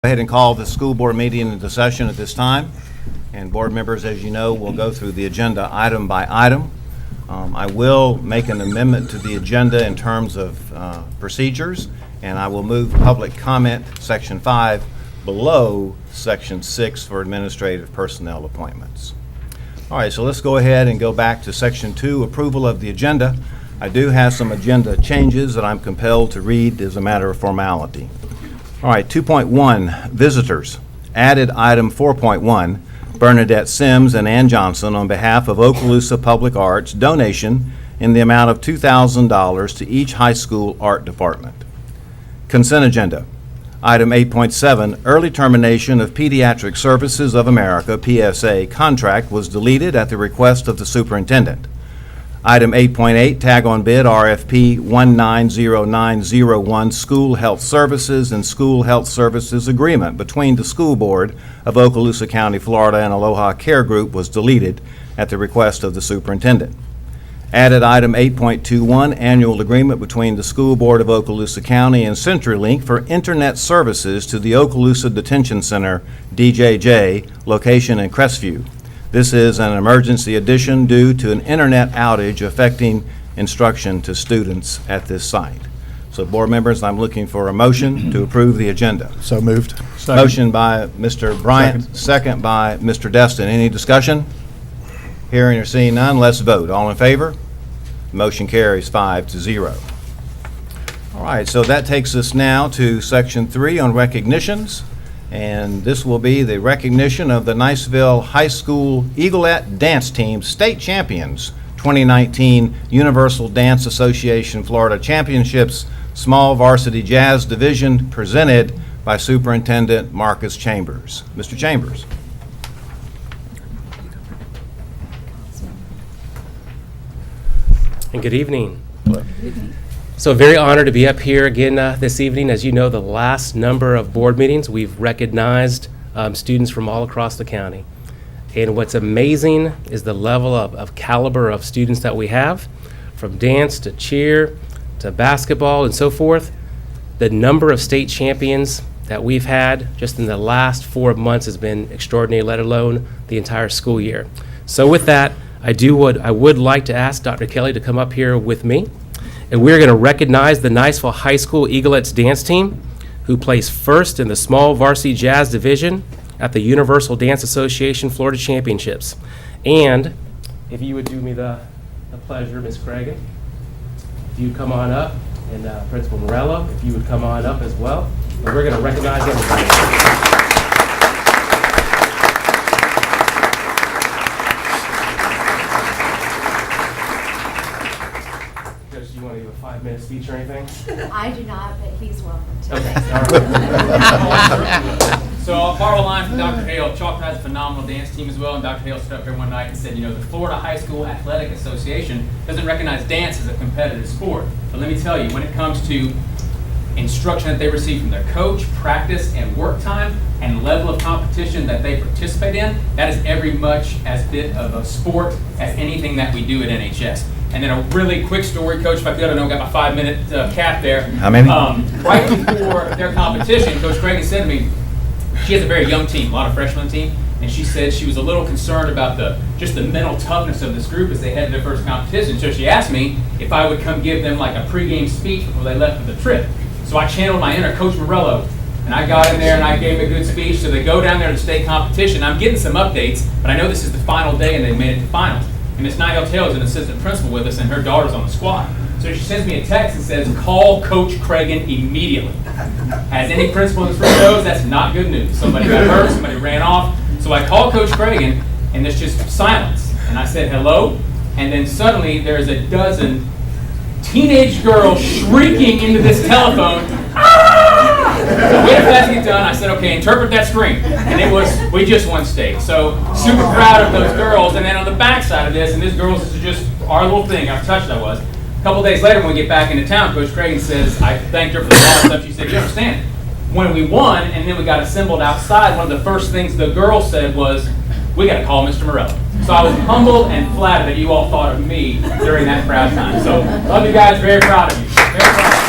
Go ahead and call the school board meeting into session at this time. And board members, as you know, will go through the agenda item by item. I will make an amendment to the agenda in terms of procedures, and I will move public comment, section 5, below section 6 for administrative personnel appointments. All right, so let's go ahead and go back to section 2, approval of the agenda. I do have some agenda changes that I'm compelled to read as a matter of formality. All right, 2.1, visitors. Added item 4.1, Bernadette Sims and Ann Johnson on behalf of Okaloosa Public Arts donation in the amount of $2,000 to each high school art department. Consent agenda. Item 8.7, early termination of Pediatric Services of America, PSA, contract was deleted at the request of the superintendent. Item 8.8, tag on bid RFP 190901 School Health Services and School Health Services Agreement between the School Board of Okaloosa County, Florida and Aloha Care Group was deleted at the request of the superintendent. Added item 8.21, annual agreement between the School Board of Okaloosa County and CenturyLink for internet services to the Okaloosa Detention Center, DJJ, location in Crestview. This is an emergency addition due to an internet outage affecting instruction to students at this site. So board members, I'm looking for a motion to approve the agenda. So moved. Second. Motion by Mr. Bryant, second by Mr. Destin. Any discussion? Hearing or seeing none, let's vote. All in favor? Motion carries 5-0. All right, so that takes us now to section 3 on recognitions. And this will be the recognition of the Niceville High School Eagleette Dance Team State Champions 2019 Universal Dance Association Florida Championships Small Varsity Jazz Division, presented by Superintendent Marcus Chambers. Mr. Chambers. And good evening. Hello. So very honored to be up here again this evening. As you know, the last number of board meetings, we've recognized students from all across the county. And what's amazing is the level of caliber of students that we have, from dance to cheer to basketball and so forth. The number of state champions that we've had just in the last 4 months has been extraordinary, let alone the entire school year. So with that, I would like to ask Dr. Kelly to come up here with me. And we're going to recognize the Niceville High School Eaglettes dance team, who placed first in the small varsity jazz division at the Universal Dance Association Florida Championships. And if you would do me the pleasure, Ms. Cregan, if you'd come on up, and Principal Morello, if you would come on up as well. And we're going to recognize everybody. You want to give a 5-minute speech or anything? I do not, but he's welcome to. Okay. So I'll borrow a line from Dr. Hale. Chalk has a phenomenal dance team as well, and Dr. Hale stood up here one night and said, you know, the Florida High School Athletic Association doesn't recognize dance as a competitive sport. But let me tell you, when it comes to instruction that they receive from their coach, practice and work time, and level of competition that they participate in, that is every much as bit of a sport as anything that we do at NHS. And then a really quick story, Coach, if I could, I know I got my 5-minute cap there. How many? Right before their competition, Coach Cregan said to me, she has a very young team, a lot of freshman team, and she said she was a little concerned about just the mental toughness of this group as they headed to their first competition. So she asked me if I would come give them like a pregame speech before they left for the trip. So I channeled my inner Coach Morello, and I got in there and I gave a good speech. So they go down there to the state competition. I'm getting some updates, but I know this is the final day and they've made it to finals. And Miss Nigel Taylor is an assistant principal with us, and her daughter's on the squad. So she sends me a text and says, call Coach Cregan immediately. As any principal in this room knows, that's not good news. Somebody got hurt, somebody ran off. So I called Coach Cregan, and there's just silence. And I said, hello? And then suddenly there's a dozen teenage girls shrieking into this telephone. Ah! So wait for that to get done. I said, okay, interpret that scream. And it was, we just won state. So super proud of those girls. And then on the backside of this, and this girls, this is just our little thing, how touched I was. A couple days later when we get back into town, Coach Cregan says, I thanked her for the ball and stuff. She said, you understand, when we won and then we got assembled outside, one of the first things the girls said was, we got to call Mr. Morello. So I was humbled and flattered that you all thought of me during that proud time. So love you guys, very proud of you. Very proud of you.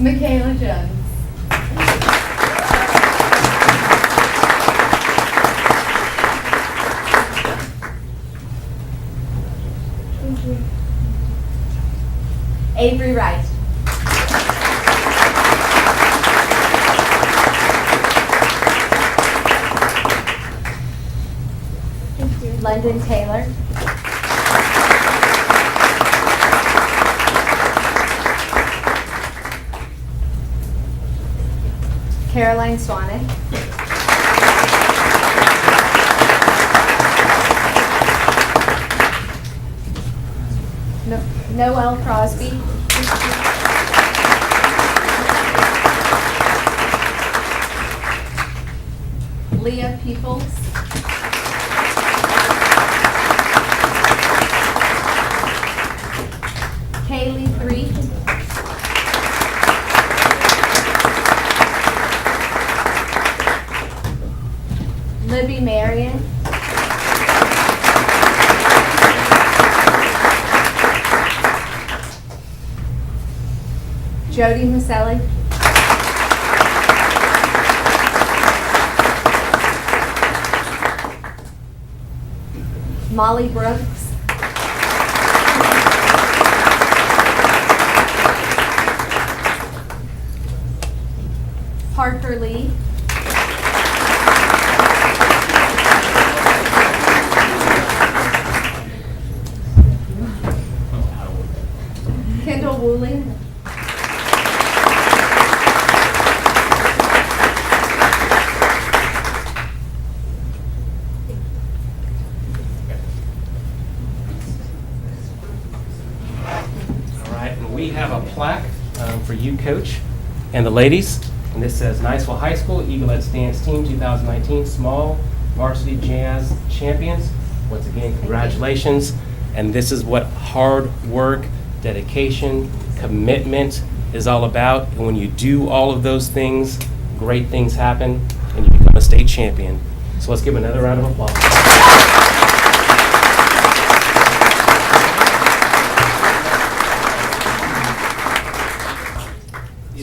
Michaela Jones. Thank you. Avery Wright. London Taylor. Caroline Swanek. Noelle Crosby. Leah Peoples. Kaylee Three. Libby Marion. Jody Maselli. Molly Brooks. Parker Lee. Kendall Woolley. All right, and we have a plaque for you, Coach, and the ladies. And this says Niceville High School Eagle-led Stance Team 2019 Small Varsity Jazz Champions. Once again, congratulations. And this is what hard work, dedication, commitment is all about. And when you do all of those things, great things happen, and you become a state champion. So let's give another round of applause.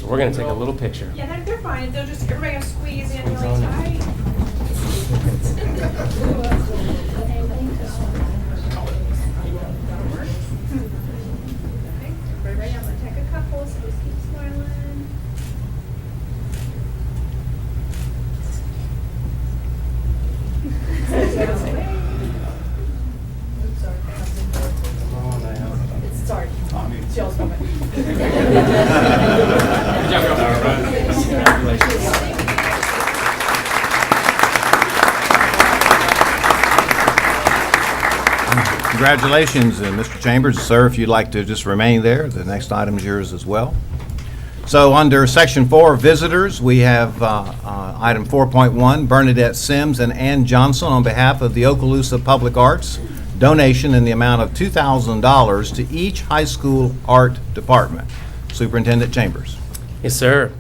So we're going to take a little picture. Yeah, they're fine. They'll just, everybody will squeeze in Squeeze really on in. tight. Okay, everybody ready? I'm gonna take a couple, so just keep smiling. Come on now. Sorry. Jill's moment. Good job, girl. Congratulations. Congratulations, Mr. Chambers. Sir, if you'd like to just remain there, the next item is yours as well. So under Section 4, Visitors, we have item 4.1, Bernadette Sims and Ann Johnson on behalf of the Okaloosa Public Arts, donation in the amount of $2,000 to each high school art department. Superintendent Chambers. Yes, sir.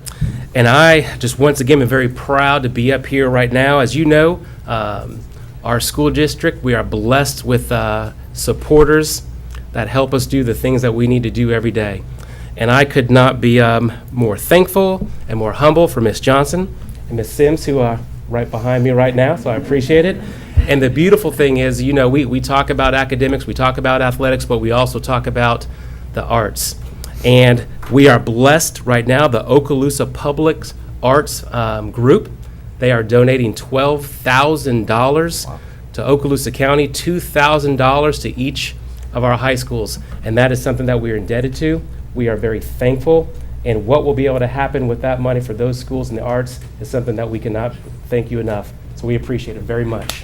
And I just once again am very proud to be up here right now. As you know, our school district, we are blessed with supporters that help us do the things that we need to do every day. And I could not be more thankful and more humble for Miss Johnson and Miss Sims, who are right behind me right now, so I appreciate it. And the beautiful thing is, you know, we talk about academics, we talk about athletics, but we also talk about the arts. And we are blessed right now, the Okaloosa Public Arts group, they are donating $12,000 to Okaloosa County, $2,000 to each of our high schools. And that is something that we are indebted to. We are very thankful. And what will be able to happen with that money for those schools in the arts is something that we cannot thank you enough. So we appreciate it very much.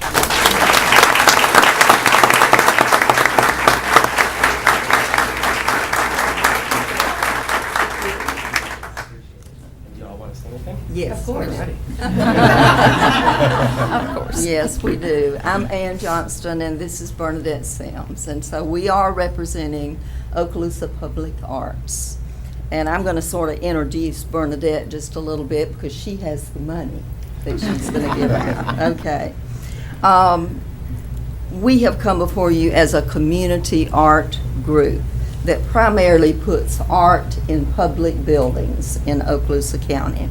Y'all want to say anything? Yes. Of course. Of course. Yes, we do. I'm Ann Johnston, and this is Bernadette Sims. And so we are representing Okaloosa Public Arts. And I'm going to sort of introduce Bernadette just a little bit because she has the money that she's going to give out. Okay. We have come before you as a community art group. that primarily puts art in public buildings in Okaloosa County.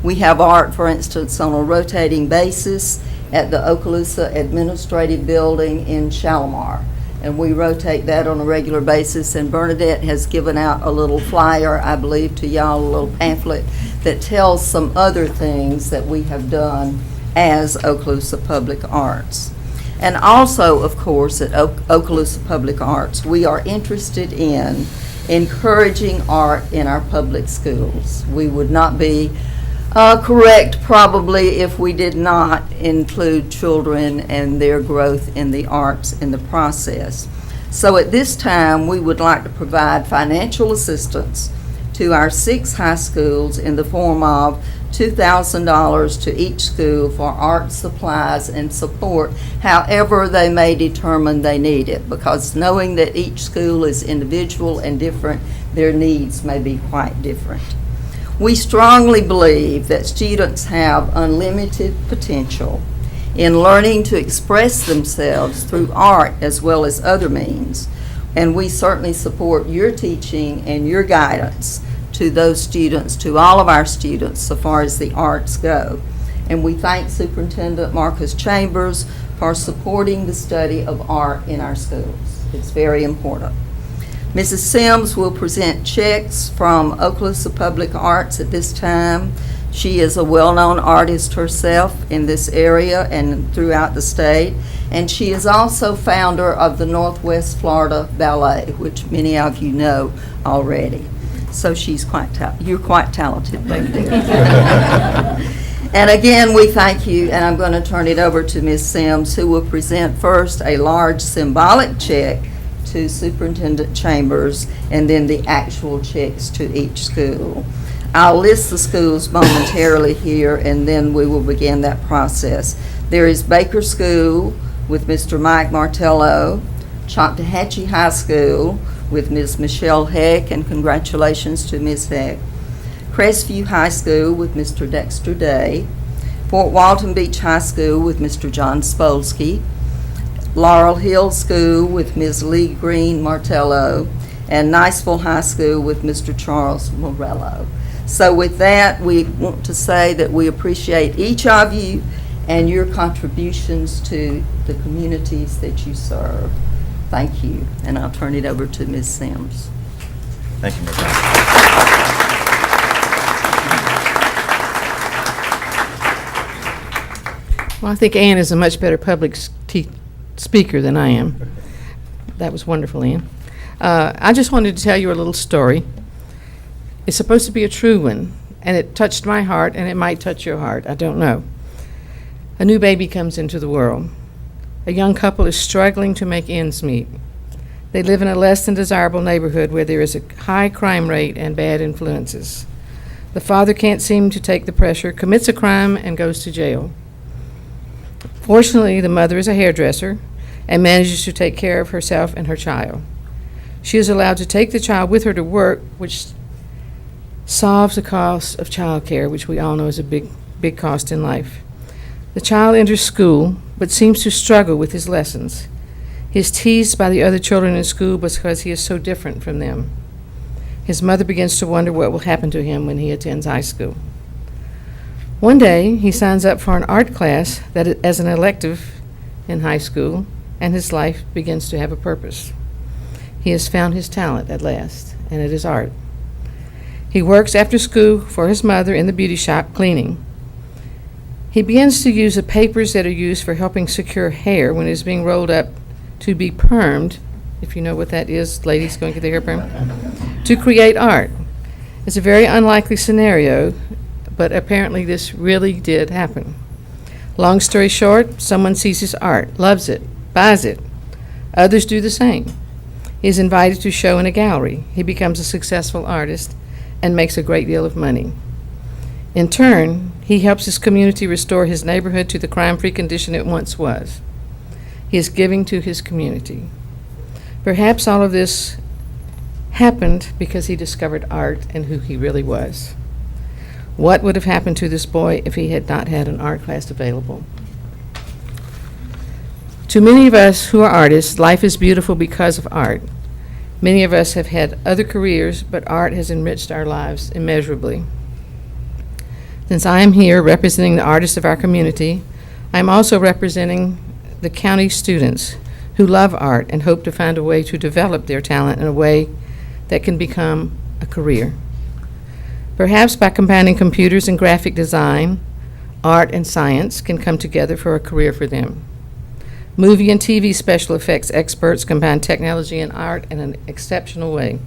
We have art, for instance, on a rotating basis at the Okaloosa Administrative Building in Shalimar. And we rotate that on a regular basis, and Bernadette has given out a little flyer, I believe, to y'all, a little pamphlet that tells some other things that we have done as Okaloosa Public Arts. And also, of course, at Okaloosa Public Arts, we are interested in encouraging art in our public schools. We would not be correct probably if we did not include children and their growth in the arts in the process. So at this time, we would like to provide financial assistance to our 6 high schools in the form of $2,000 to each school for art supplies and support, however they may determine they need it, because knowing that each school is individual and different, their needs may be quite different. We strongly believe that students have unlimited potential in learning to express themselves through art as well as other means, and we certainly support your teaching and your guidance to those students, to all of our students, so far as the arts go. And we thank Superintendent Marcus Chambers for supporting the study of art in our schools. It's very important. Mrs. Sims will present checks from Okaloosa Public Arts at this time. She is a well-known artist herself in this area and throughout the state, and she is also founder of the Northwest Florida Ballet, which many of you know already. So she's you're quite talented, baby. And again, we thank you, and I'm going to turn it over to Ms. Sims, who will present first a large symbolic check to Superintendent Chambers, and then the actual checks to each school. I'll list the schools momentarily here, and then we will begin that process. There is Baker School with Mr. Mike Martello, Choctawhatchee High School with Ms. Michelle Heck, and congratulations to Ms. Heck. Crestview High School with Mr. Dexter Day, Fort Walton Beach High School with Mr. John Spolsky, Laurel Hill School with Ms. Lee Green Martello, and Niceville High School with Mr. Charles Morello. So with that, we want to say that we appreciate each of you and your contributions to the communities that you serve. Thank you, and I'll turn it over to Ms. Sims. Thank you, Ms. Hansen. Well, I think Ann is a much better public speaker than I am. That was wonderful, Ann. I just wanted to tell you a little story. It's supposed to be a true one, and it touched my heart, and it might touch your heart. I don't know. A new baby comes into the world. A young couple is struggling to make ends meet. They live in a less than desirable neighborhood where there is a high crime rate and bad influences. The father can't seem to take the pressure, commits a crime, and goes to jail. Fortunately, the mother is a hairdresser and manages to take care of herself and her child. She is allowed to take the child with her to work, which solves the cost of child care, which we all know is a big cost in life. The child enters school, but seems to struggle with his lessons. He is teased by the other children in school because he is so different from them. His mother begins to wonder what will happen to him when he attends high school. One day, he signs up for an art class as an elective in high school, and his life begins to have a purpose. He has found his talent at last, and it is art. He works after school for his mother in the beauty shop cleaning. He begins to use the papers that are used for helping secure hair when it is being rolled up to be permed, if you know what that is, ladies going to get their hair permed, to create art. It's a very unlikely scenario, but apparently this really did happen. Long story short, someone sees his art, loves it, buys it. Others do the same. He is invited to show in a gallery. He becomes a successful artist and makes a great deal of money. In turn, he helps his community restore his neighborhood to the crime-free condition it once was. He is giving to his community. Perhaps all of this happened because he discovered art and who he really was. What would have happened to this boy if he had not had an art class available? To many of us who are artists, life is beautiful because of art. Many of us have had other careers, but art has enriched our lives immeasurably. Since I am here representing the artists of our community, I am also representing the county students who love art and hope to find a way to develop their talent in a way that can become a career. Perhaps by combining computers and graphic design, art and science can come together for a career for them. Movie and TV special effects experts combine technology and art in an exceptional way.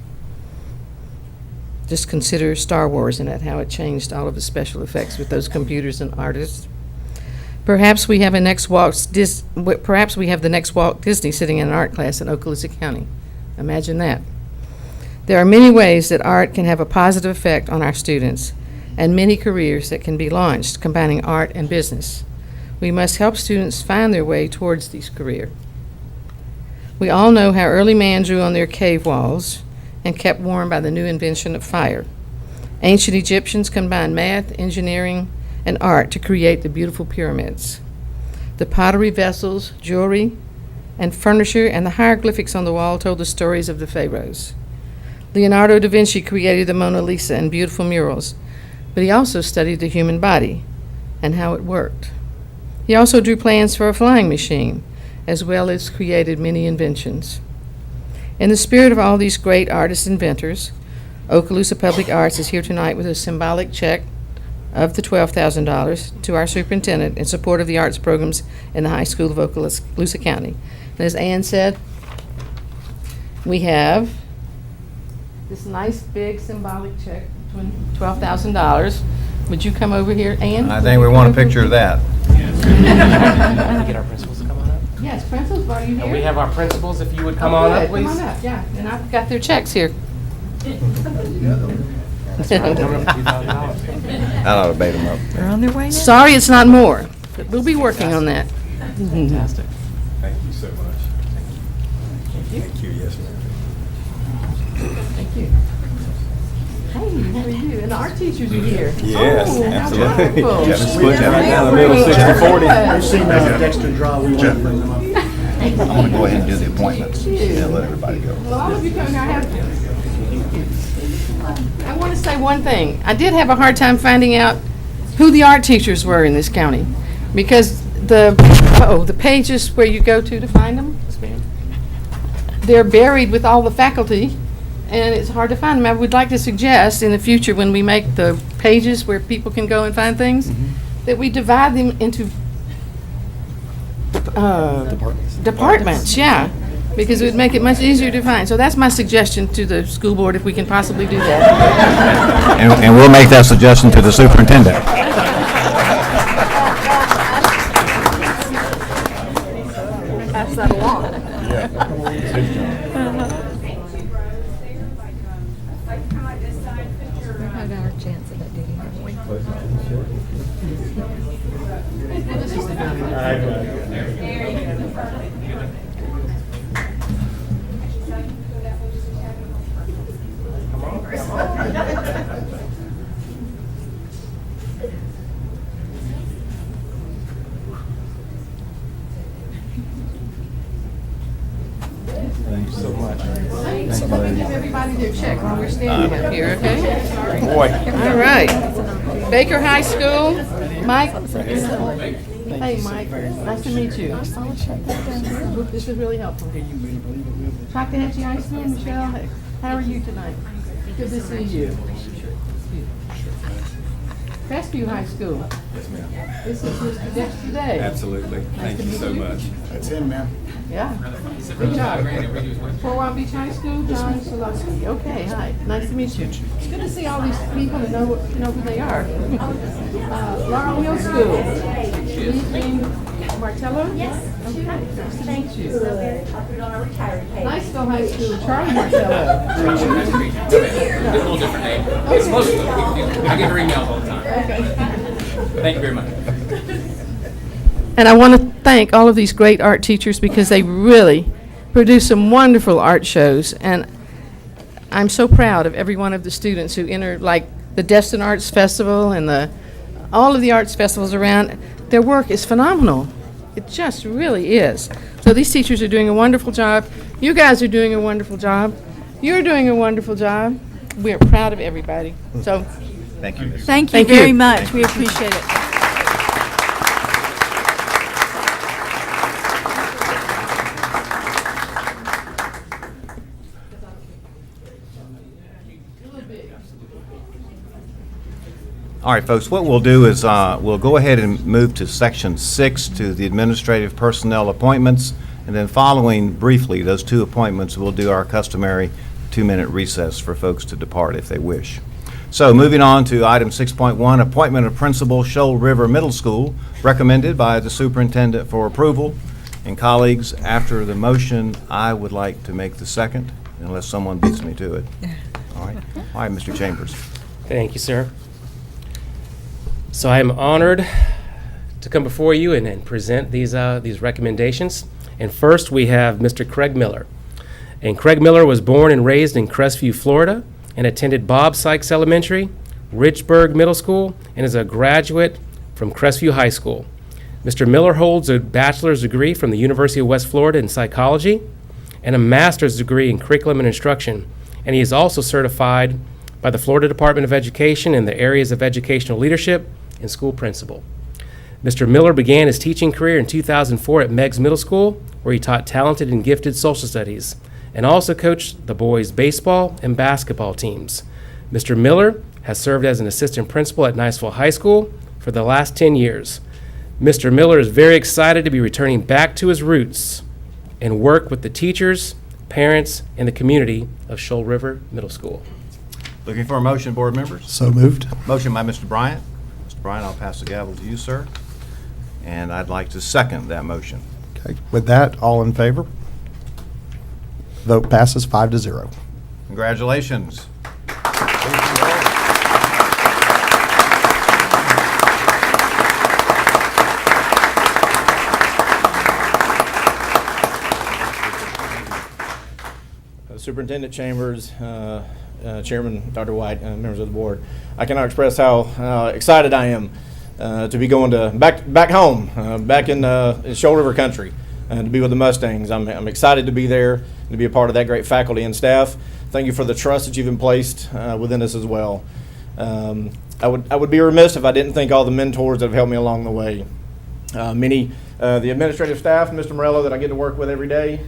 Just consider Star Wars and how it changed all of the special effects with those computers and artists. Perhaps we have the next Walt Disney sitting in an art class in Okaloosa County. Imagine that. There are many ways that art can have a positive effect on our students, and many careers that can be launched combining art and business. We must help students find their way towards these careers. We all know how early man drew on their cave walls and kept warm by the new invention of fire. Ancient Egyptians combined math, engineering, and art to create the beautiful pyramids. The pottery vessels, jewelry, and furniture, and the hieroglyphics on the wall told the stories of the pharaohs. Leonardo da Vinci created the Mona Lisa and beautiful murals, but he also studied the human body and how it worked. He also drew plans for a flying machine, as well as created many inventions. In the spirit of all these great artist inventors, Okaloosa Public Arts is here tonight with a symbolic check of the $12,000 to our superintendent in support of the arts programs in the high school of Okaloosa County. And as Ann said, we have this nice big symbolic check, $12,000. Would you come over here, Ann? I think we want a picture of that. Get our principals to come on up. Yes, principals, are you here? And we have our principals, if you would come Oh, on good. up, please. Come on up, yeah. And I've got their checks here. I ought to bait them up. They're on their way now. Sorry it's not more, but we'll be working on that. Fantastic. Thank you so much. Thank you, yes, ma'am. Thank you. Hey, how are you? And our teachers are here. Yes, Oh, how absolutely. wonderful. Kevin split that right down the middle, 60-40. We've seen Dexter draw, we want to bring them up. I'm going to go ahead and do the appointments and let everybody go. Well, all of you coming, I want to say one thing. I did have a hard time finding out who the art teachers were in this county, because the pages where you go to find them, they're buried with all the faculty, and it's hard to find them. I would like to suggest in the future, when we make the pages where people can go and find things, that we divide them into departments, yeah, because it would make it much easier to find. So that's my suggestion to the school board, if we can possibly do that. And we'll make that suggestion to the superintendent. Pass that along. I got our chance at that duty, haven't we? Thank you so much. Thanks. I'm going to give everybody their check while we're standing up here, okay? Boy. All right. Baker High School, Mike. Hey, Mike, nice to meet you. This is really helpful. Takahashi High School, Michelle, how are you tonight? Good to see you. Crestview High School. Yes, ma'am. This is Mr. Dexter Day. Absolutely. Thank you so much. That's him, ma'am. Yeah. Good job. Fort Walton Beach High School, John Solowski. Okay, hi. Nice to meet you. It's good to see all these people and know who they are. Laurel Hill School. Lee Martello? Yes. Okay, nice to meet you. Niceville High School, Charlie Martello. It's a little different name. It's close to it. I get her emails all the time. Thank you very much. And I want to thank all of these great art teachers, because they really produce some wonderful art shows. And I'm so proud of every one of the students who enter, like the Destin Arts Festival and all of the arts festivals around. Their work is phenomenal. It just really is. So these teachers are doing a wonderful job. You guys are doing a wonderful job. You're doing a wonderful job. We are proud of everybody. So, Thank you, Ms. Thank you Thank very you. much. We appreciate it. All right, folks, what we'll do is we'll go ahead and move to Section 6 to the administrative personnel appointments, and then following briefly those two appointments, we'll do our customary 2-minute recess for folks to depart if they wish. So moving on to item 6.1, appointment of principal Shoal River Middle School, recommended by the superintendent for approval. And colleagues, after the motion, I would like to make the second, unless someone beats me to it. All right, Mr. Chambers. Thank you, sir. So I am honored to come before you and present these recommendations. And first, we have Mr. Craig Miller. And Craig Miller was born and raised in Crestview, Florida, and attended Bob Sykes Elementary, Richburg Middle School, and is a graduate from Crestview High School. Mr. Miller holds a bachelor's degree from the University of West Florida in psychology and a master's degree in curriculum and instruction. And he is also certified by the Florida Department of Education in the areas of educational leadership and school principal. Mr. Miller began his teaching career in 2004 at Meigs Middle School, where he taught talented and gifted social studies, and also coached the boys' baseball and basketball teams. Mr. Miller has served as an assistant principal at Niceville High School for the last 10 years. Mr. Miller is very excited to be returning back to his roots and work with the teachers, parents, and the community of Shoal River Middle School. Looking for a motion, board members? So moved. Motion by Mr. Bryant. Mr. Bryant, I'll pass the gavel to you, sir. And I'd like to second that motion. Okay. With that, all in favor? Vote passes 5-0. Congratulations. Superintendent Chambers, Chairman Dr. White, members of the board, I cannot express how excited I am to be going to back home, back in Shoal River country, to be with the Mustangs. I'm excited to be there and to be a part of that great faculty and staff. Thank you for the trust that you've been placed within us as well. I would be remiss if I didn't thank all the mentors that have helped me along the way. The administrative staff, Mr. Morello, that I get to work with every day,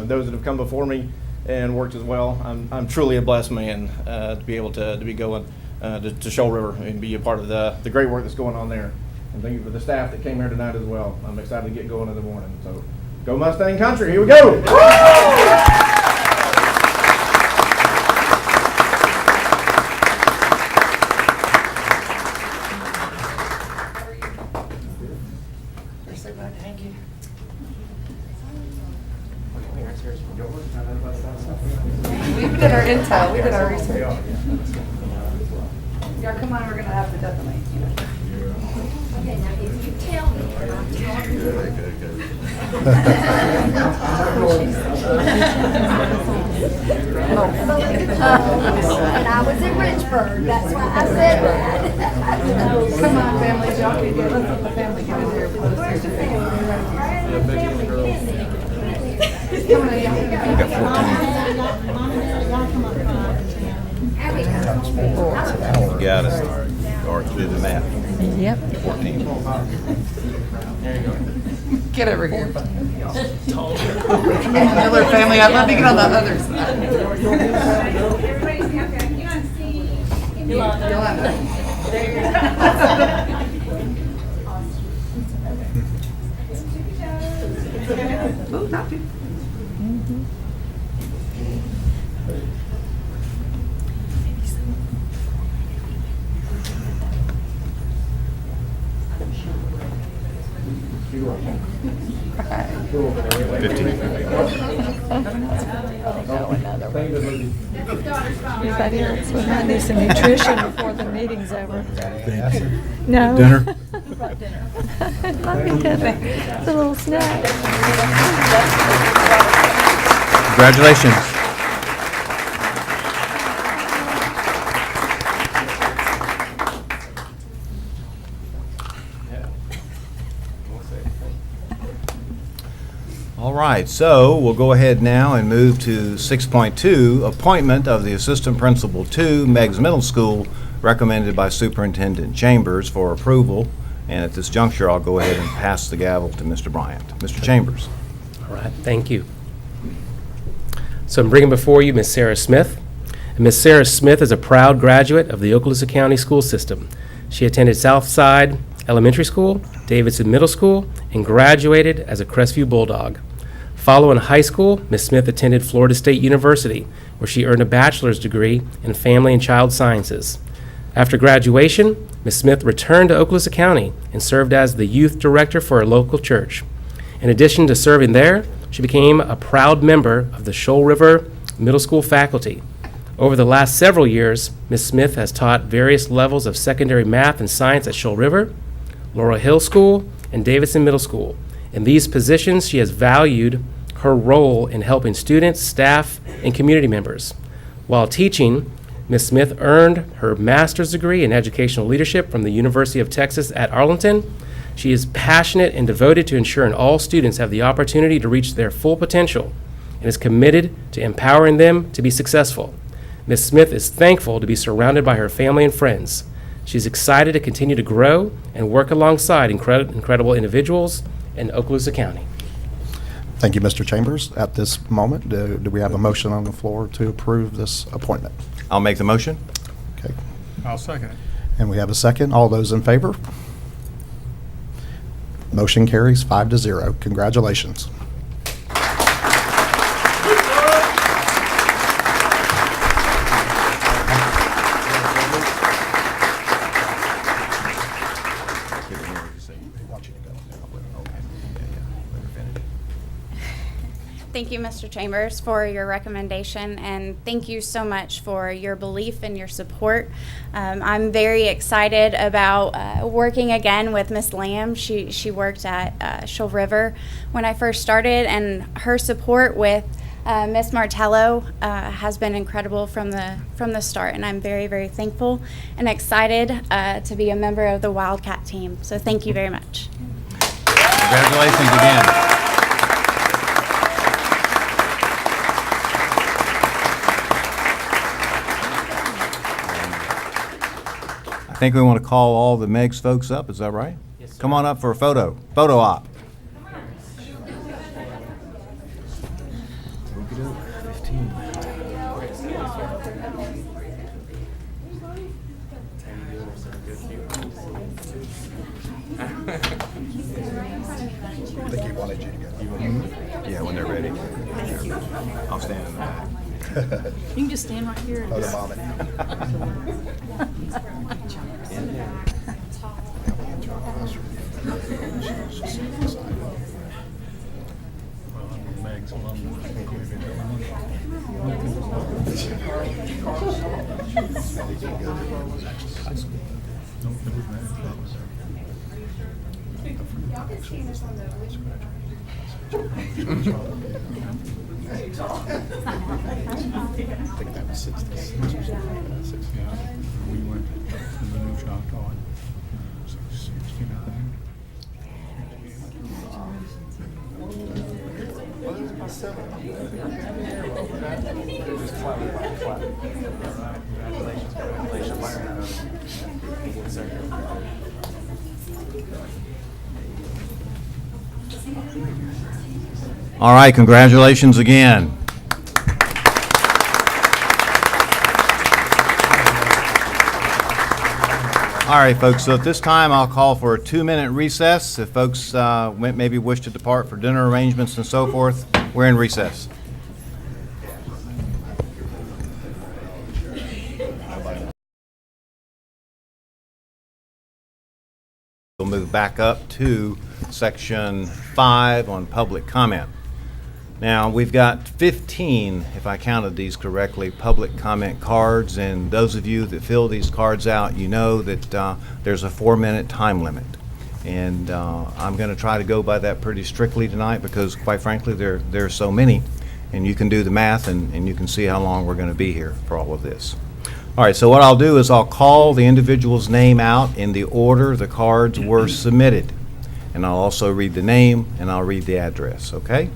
those that have come before me and worked as well. I'm truly a blessed man to be able to be going to Shoal River and be a part of the great work that's going on there. And thank you for the staff that came here tonight as well. I'm excited to get going in the morning. So go Mustang Country, here we go. We did our intel, we did our research. Yeah, come on, we're gonna have to definitely, Okay, now if you tell me and I'm telling and I was in Richburg, that's why I said that. Come on, families, y'all can get, let's let the family get in here. Where's the family? Come on, y'all. We've got 14. You got it. Or do the math. Yep. 14. Get over here. Miller family, I'd love to get on the other side. Everybody's, okay, you want to see? Yolanda. Ooh, not too. Anybody else? We might need some nutrition before the meeting's over. No. Dinner? Might be good. It's a little snack. Congratulations. All right, so we'll go ahead now and move to 6.2, appointment of the Assistant Principal 2, Meigs Middle School, recommended by Superintendent Chambers for approval. And at this juncture, I'll go ahead and pass the gavel to Mr. Bryant. Mr. Chambers. All right, thank you. So I'm bringing before you Ms. Sarah Smith. And Ms. Sarah Smith is a proud graduate of the Okaloosa County School System. She attended Southside Elementary School, Davidson Middle School, and graduated as a Crestview Bulldog. Following high school, Ms. Smith attended Florida State University, where she earned a bachelor's degree in Family and Child Sciences. After graduation, Ms. Smith returned to Okaloosa County and served as the youth director for a local church. In addition to serving there, she became a proud member of the Shoal River Middle School faculty. Over the last several years, Ms. Smith has taught various levels of secondary math and science at Shoal River, Laurel Hill School, and Davidson Middle School. In these positions, she has valued her role in helping students, staff, and community members. While teaching, Ms. Smith earned her master's degree in educational leadership from the University of Texas at Arlington. She is passionate and devoted to ensuring all students have the opportunity to reach their full potential and is committed to empowering them to be successful. Ms. Smith is thankful to be surrounded by her family and friends. She's excited to continue to grow and work alongside incredible individuals in Okaloosa County. Thank you, Mr. Chambers. At this moment, do we have a motion on the floor to approve this appointment? I'll make the motion. Okay. I'll second it. And we have a second. All those in favor? Motion carries 5-0. Congratulations. Thank you, Mr. Chambers, for your recommendation, and thank you so much for your belief and your support. I'm very excited about working again with Miss Lamb. She worked at Shoal River when I first started, and her support with Miss Martello has been incredible from the start, and I'm very, very thankful and excited to be a member of the Wildcat team. So thank you very much. Congratulations again. I think we want to call all the Meigs folks up, is that right? Yes, sir. Come on up for a photo op. I think he wanted you to go. Yeah, when they're ready. I'll stand in the back. You can just stand right here. Oh, the vomit. I think that was 66. We went to the new Choctaw in 69. All right, congratulations again. All right, folks, so at this time, I'll call for a 2-minute recess. If folks maybe wish to depart for dinner arrangements and so forth, we're in recess. We'll move back up to section 5 on public comment. Now, we've got 15, if I counted these correctly, public comment cards, and those of you that fill these cards out, you know that there's a 4-minute time limit. And I'm going to try to go by that pretty strictly tonight because, quite frankly, there are so many, and you can do the math and you can see how long we're going to be here for all of this. All right, so what I'll do is I'll call the individual's name out in the order the cards were submitted. And I'll also read the name and I'll read the address, okay?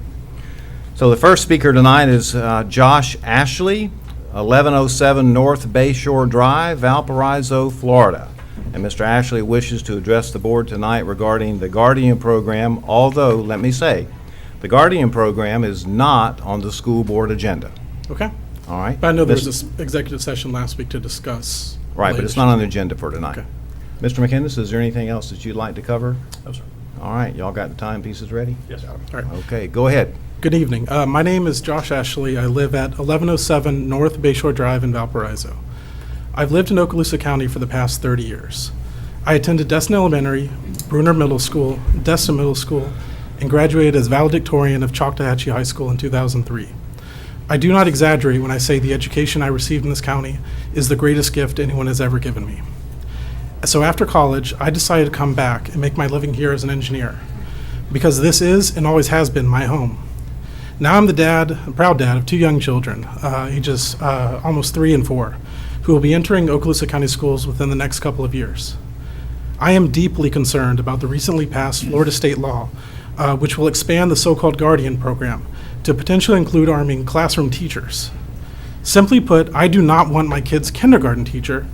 So the first speaker tonight is Josh Ashley, 1107 North Bayshore Drive, Valparaiso, Florida. And Mr. Ashley wishes to address the board tonight regarding the Guardian Program, although, let me say, the Guardian Program is not on the school board agenda. Okay. All right? But I know there was this executive session last week to discuss. Right, but it's not on the agenda for tonight. Okay. Mr. McInnes, is there anything else that you'd like to cover? No, sir. All right, y'all got the timepieces ready? Yes. All right. Okay, go ahead. Good evening. My name is Josh Ashley. I live at 1107 North Bayshore Drive in Valparaiso. I've lived in Okaloosa County for the past 30 years. I attended Destin Elementary, Bruner Middle School, Destin Middle School, and graduated as valedictorian of Choctawhatchee High School in 2003. I do not exaggerate when I say the education I received in this county is the greatest gift anyone has ever given me. So after college, I decided to come back and make my living here as an engineer, because this is and always has been my home. Now I'm a proud dad of two young children, ages almost 3 and 4, who will be entering Okaloosa County schools within the next couple of years. I am deeply concerned about the recently passed Florida state law, which will expand the so-called Guardian Program to potentially include arming classroom teachers. Simply put, I do not want my kid's kindergarten teacher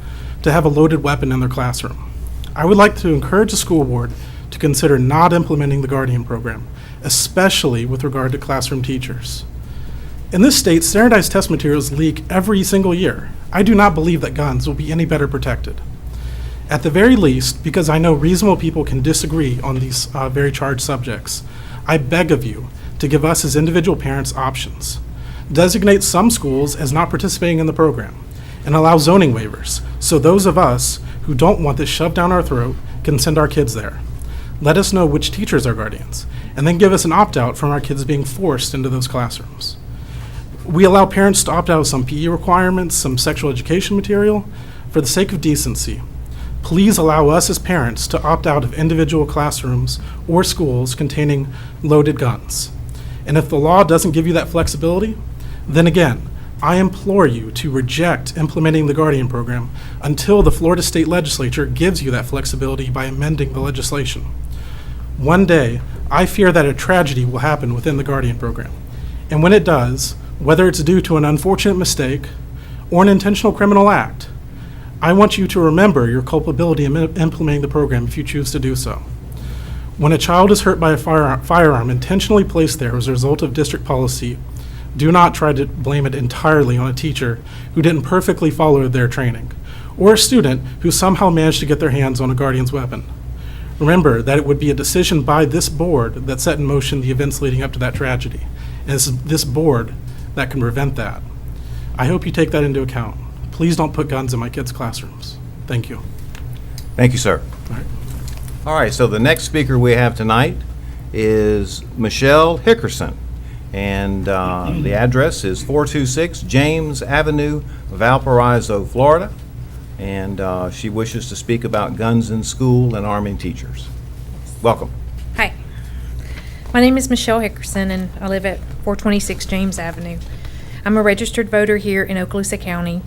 to have a loaded weapon in their classroom. I would like to encourage the school board to consider not implementing the Guardian Program, especially with regard to classroom teachers. In this state, standardized test materials leak every single year. I do not believe that guns will be any better protected. At the very least, because I know reasonable people can disagree on these very charged subjects, I beg of you to give us as individual parents options. Designate some schools as not participating in the program, and allow zoning waivers, so those of us who don't want this shoved down our throat can send our kids there. Let us know which teachers are guardians, and then give us an opt-out from our kids being forced into those classrooms. We allow parents to opt out of some PE requirements, some sexual education material. For the sake of decency, please allow us as parents to opt out of individual classrooms or schools containing loaded guns. And if the law doesn't give you that flexibility, then again, I implore you to reject implementing the Guardian Program until the Florida State Legislature gives you that flexibility by amending the legislation. One day, I fear that a tragedy will happen within the Guardian Program. And when it does, whether it's due to an unfortunate mistake or an intentional criminal act, I want you to remember your culpability in implementing the program if you choose to do so. When a child is hurt by a firearm intentionally placed there as a result of district policy, do not try to blame it entirely on a teacher who didn't perfectly follow their training, or a student who somehow managed to get their hands on a guardian's weapon. Remember that it would be a decision by this board that set in motion the events leading up to that tragedy, and it's this board that can prevent that. I hope you take that into account. Please don't put guns in my kids' classrooms. Thank you. Thank you, sir. All right. All right, so the next speaker we have tonight is Michelle Hickerson. And the address is 426 James Avenue, Valparaiso, Florida. And she wishes to speak about guns in school and arming teachers. Welcome. Hi. My name is Michelle Hickerson, and I live at 426 James Avenue. I'm a registered voter here in Okaloosa County.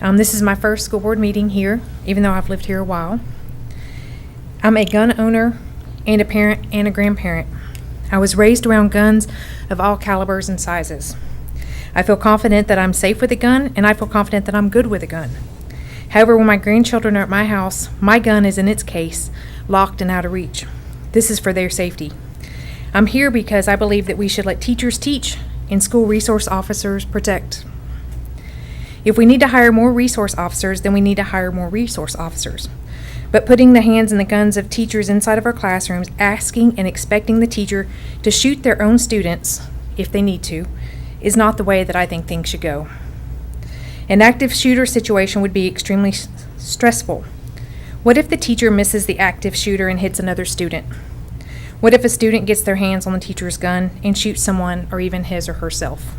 This is my first school board meeting here, even though I've lived here a while. I'm a gun owner and a parent and a grandparent. I was raised around guns of all calibers and sizes. I feel confident that I'm safe with a gun, and I feel confident that I'm good with a gun. However, when my grandchildren are at my house, my gun is in its case, locked and out of reach. This is for their safety. I'm here because I believe that we should let teachers teach and school resource officers protect. If we need to hire more resource officers, then we need to hire more resource officers. But putting the hands in the guns of teachers inside of our classrooms, asking and expecting the teacher to shoot their own students, if they need to, is not the way that I think things should go. An active shooter situation would be extremely stressful. What if the teacher misses the active shooter and hits another student? What if a student gets their hands on the teacher's gun and shoots someone or even his or herself?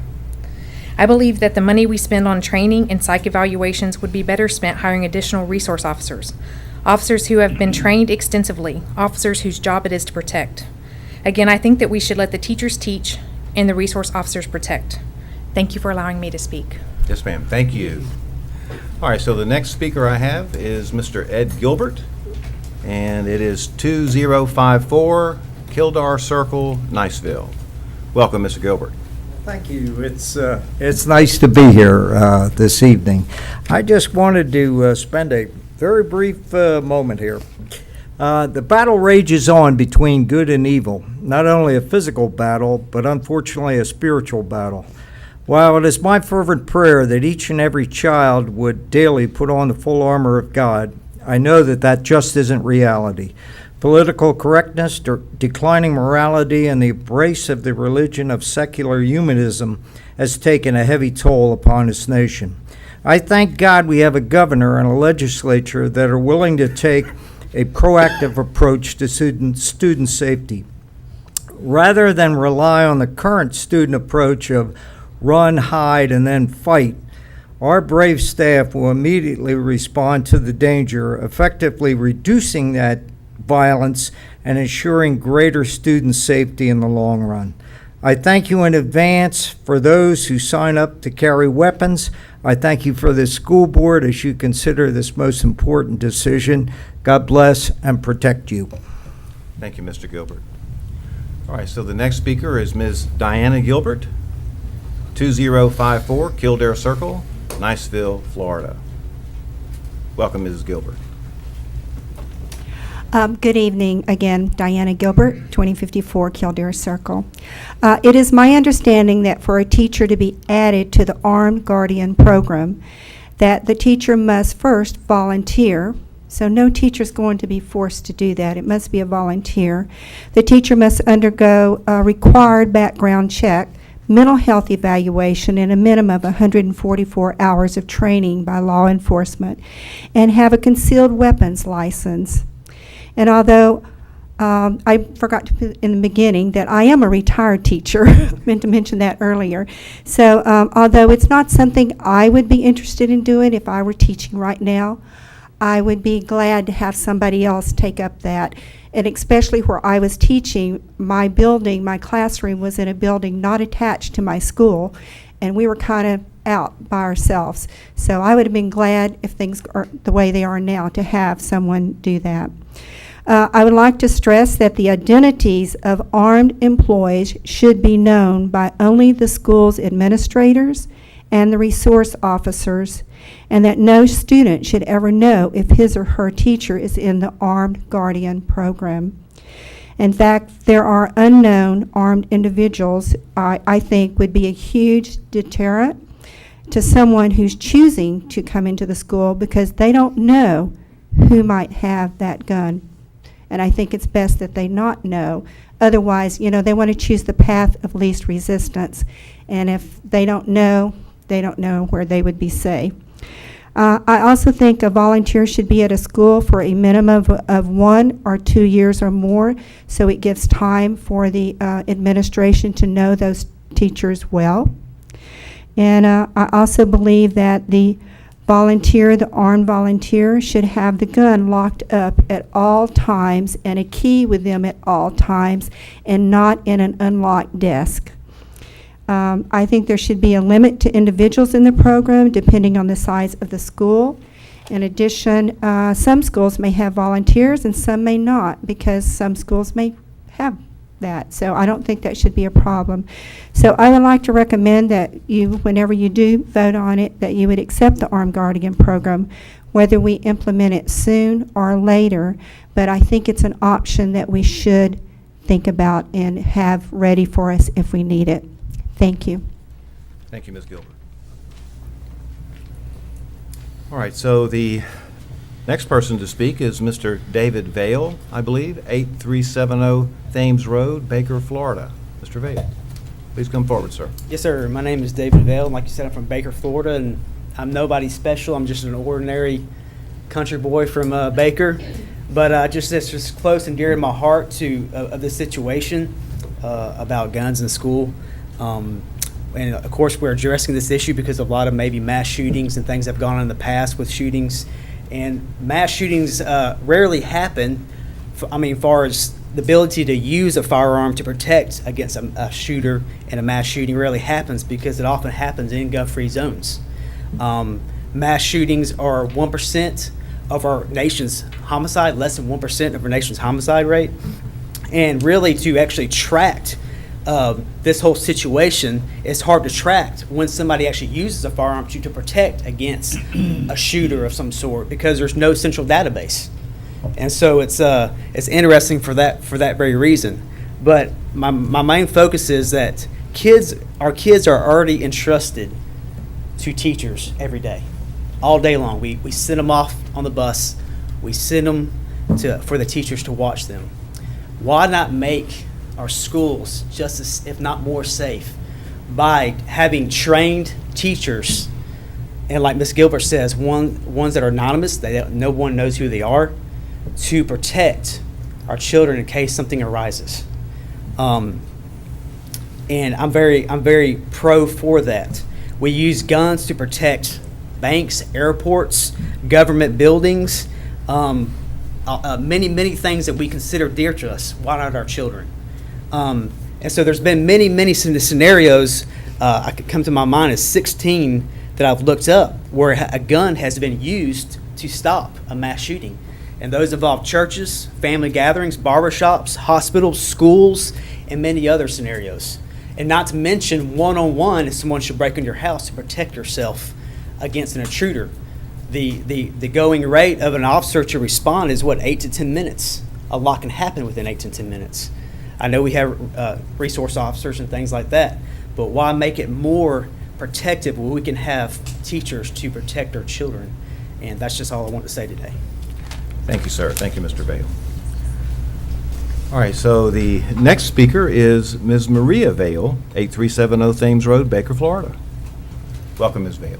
I believe that the money we spend on training and psych evaluations would be better spent hiring additional resource officers. Officers who have been trained extensively, officers whose job it is to protect. Again, I think that we should let the teachers teach and the resource officers protect. Thank you for allowing me to speak. Yes, ma'am. Thank you. All right, so the next speaker I have is Mr. Ed Gilbert, and it is 2054 Kildare Circle, Niceville. Welcome, Mr. Gilbert. Thank you. It's nice to be here this evening. I just wanted to spend a very brief moment here. The battle rages on between good and evil, not only a physical battle, but unfortunately a spiritual battle. While it is my fervent prayer that each and every child would daily put on the full armor of God, I know that that just isn't reality. Political correctness, declining morality, and the embrace of the religion of secular humanism has taken a heavy toll upon this nation. I thank God we have a governor and a legislature that are willing to take a proactive approach to student safety. Rather than rely on the current student approach of run, hide, and then fight, our brave staff will immediately respond to the danger, effectively reducing that violence and ensuring greater student safety in the long run. I thank you in advance for those who sign up to carry weapons. I thank you for the school board as you consider this most important decision. God bless and protect you. Thank you, Mr. Gilbert. All right, so the next speaker is Ms. Diana Gilbert, 2054 Kildare Circle, Niceville, Florida. Welcome, Mrs. Gilbert. Good evening again, Diana Gilbert, 2054 Kildare Circle. It is my understanding that for a teacher to be added to the Armed Guardian Program, that the teacher must first volunteer. So no teacher is going to be forced to do that. It must be a volunteer. The teacher must undergo a required background check, mental health evaluation, and a minimum of 144 hours of training by law enforcement, and have a concealed weapons license. And although I forgot to put in the beginning that I am a retired teacher, meant to mention that earlier. So although it's not something I would be interested in doing if I were teaching right now, I would be glad to have somebody else take up that. And especially where I was teaching, my building, my classroom was in a building not attached to my school, and we were kind of out by ourselves. So I would have been glad, if things are the way they are now, to have someone do that. I would like to stress that the identities of armed employees should be known by only the school's administrators and the resource officers, and that no student should ever know if his or her teacher is in the Armed Guardian Program. In fact, there are unknown armed individuals I think would be a huge deterrent to someone who's choosing to come into the school because they don't know who might have that gun. And I think it's best that they not know. Otherwise, you know, they want to choose the path of least resistance. And if they don't know where they would be safe. I also think a volunteer should be at a school for a minimum of 1 or 2 years or more, so it gives time for the administration to know those teachers well. And I also believe that the armed volunteer, should have the gun locked up at all times and a key with them at all times and not in an unlocked desk. I think there should be a limit to individuals in the program depending on the size of the school. In addition, some schools may have volunteers and some may not, because some schools may have that. So I don't think that should be a problem. So I would like to recommend that you, whenever you do vote on it, that you would accept the Armed Guardian Program, whether we implement it soon or later. But I think it's an option that we should think about and have ready for us if we need it. Thank you. Thank you, Ms. Gilbert. All right, so the next person to speak is Mr. David Vale, I believe, 8370 Thames Road, Baker, Florida. Mr. Vale, please come forward, sir. Yes, sir. My name is David Vale. Like you said, I'm from Baker, Florida, and I'm nobody special. I'm just an ordinary country boy from Baker. But just it's just close and dear to my heart to of the situation about guns in school. And of course, we're addressing this issue because of a lot of maybe mass shootings and things that have gone on in the past with shootings. And mass shootings rarely happen, far as the ability to use a firearm to protect against a shooter in a mass shooting rarely happens because it often happens in gun-free zones. Mass shootings are 1% of our nation's homicide, less than 1% of our nation's homicide rate. And really to actually track this whole situation, it's hard to track when somebody actually uses a firearm to protect against a shooter of some sort because there's no central database. And so it's interesting for that very reason. But my main focus is that our kids are already entrusted to teachers every day, all day long. We send them off on the bus. We send them for the teachers to watch them. Why not make our schools just as, if not more safe, by having trained teachers, and like Ms. Gilbert says, ones that are anonymous, no one knows who they are, to protect our children in case something arises. And I'm very pro for that. We use guns to protect banks, airports, government buildings, many things that we consider dear to us. Why not our children? And so there's been many scenarios. I could come to my mind as 16 that I've looked up where a gun has been used to stop a mass shooting. And those involve churches, family gatherings, barbershops, hospitals, schools, and many other scenarios. And not to mention one-on-one if someone should break into your house to protect yourself against an intruder. The going rate of an officer to respond is 8 to 10 minutes. A lot can happen within 8 to 10 minutes. I know we have resource officers and things like that, but why make it more protective when we can have teachers to protect our children? And that's just all I want to say today. Thank you, sir. Thank you, Mr. Vail. All right, so the next speaker is Ms. Maria Vail, 8370 Thames Road, Baker, Florida. Welcome, Ms. Vail.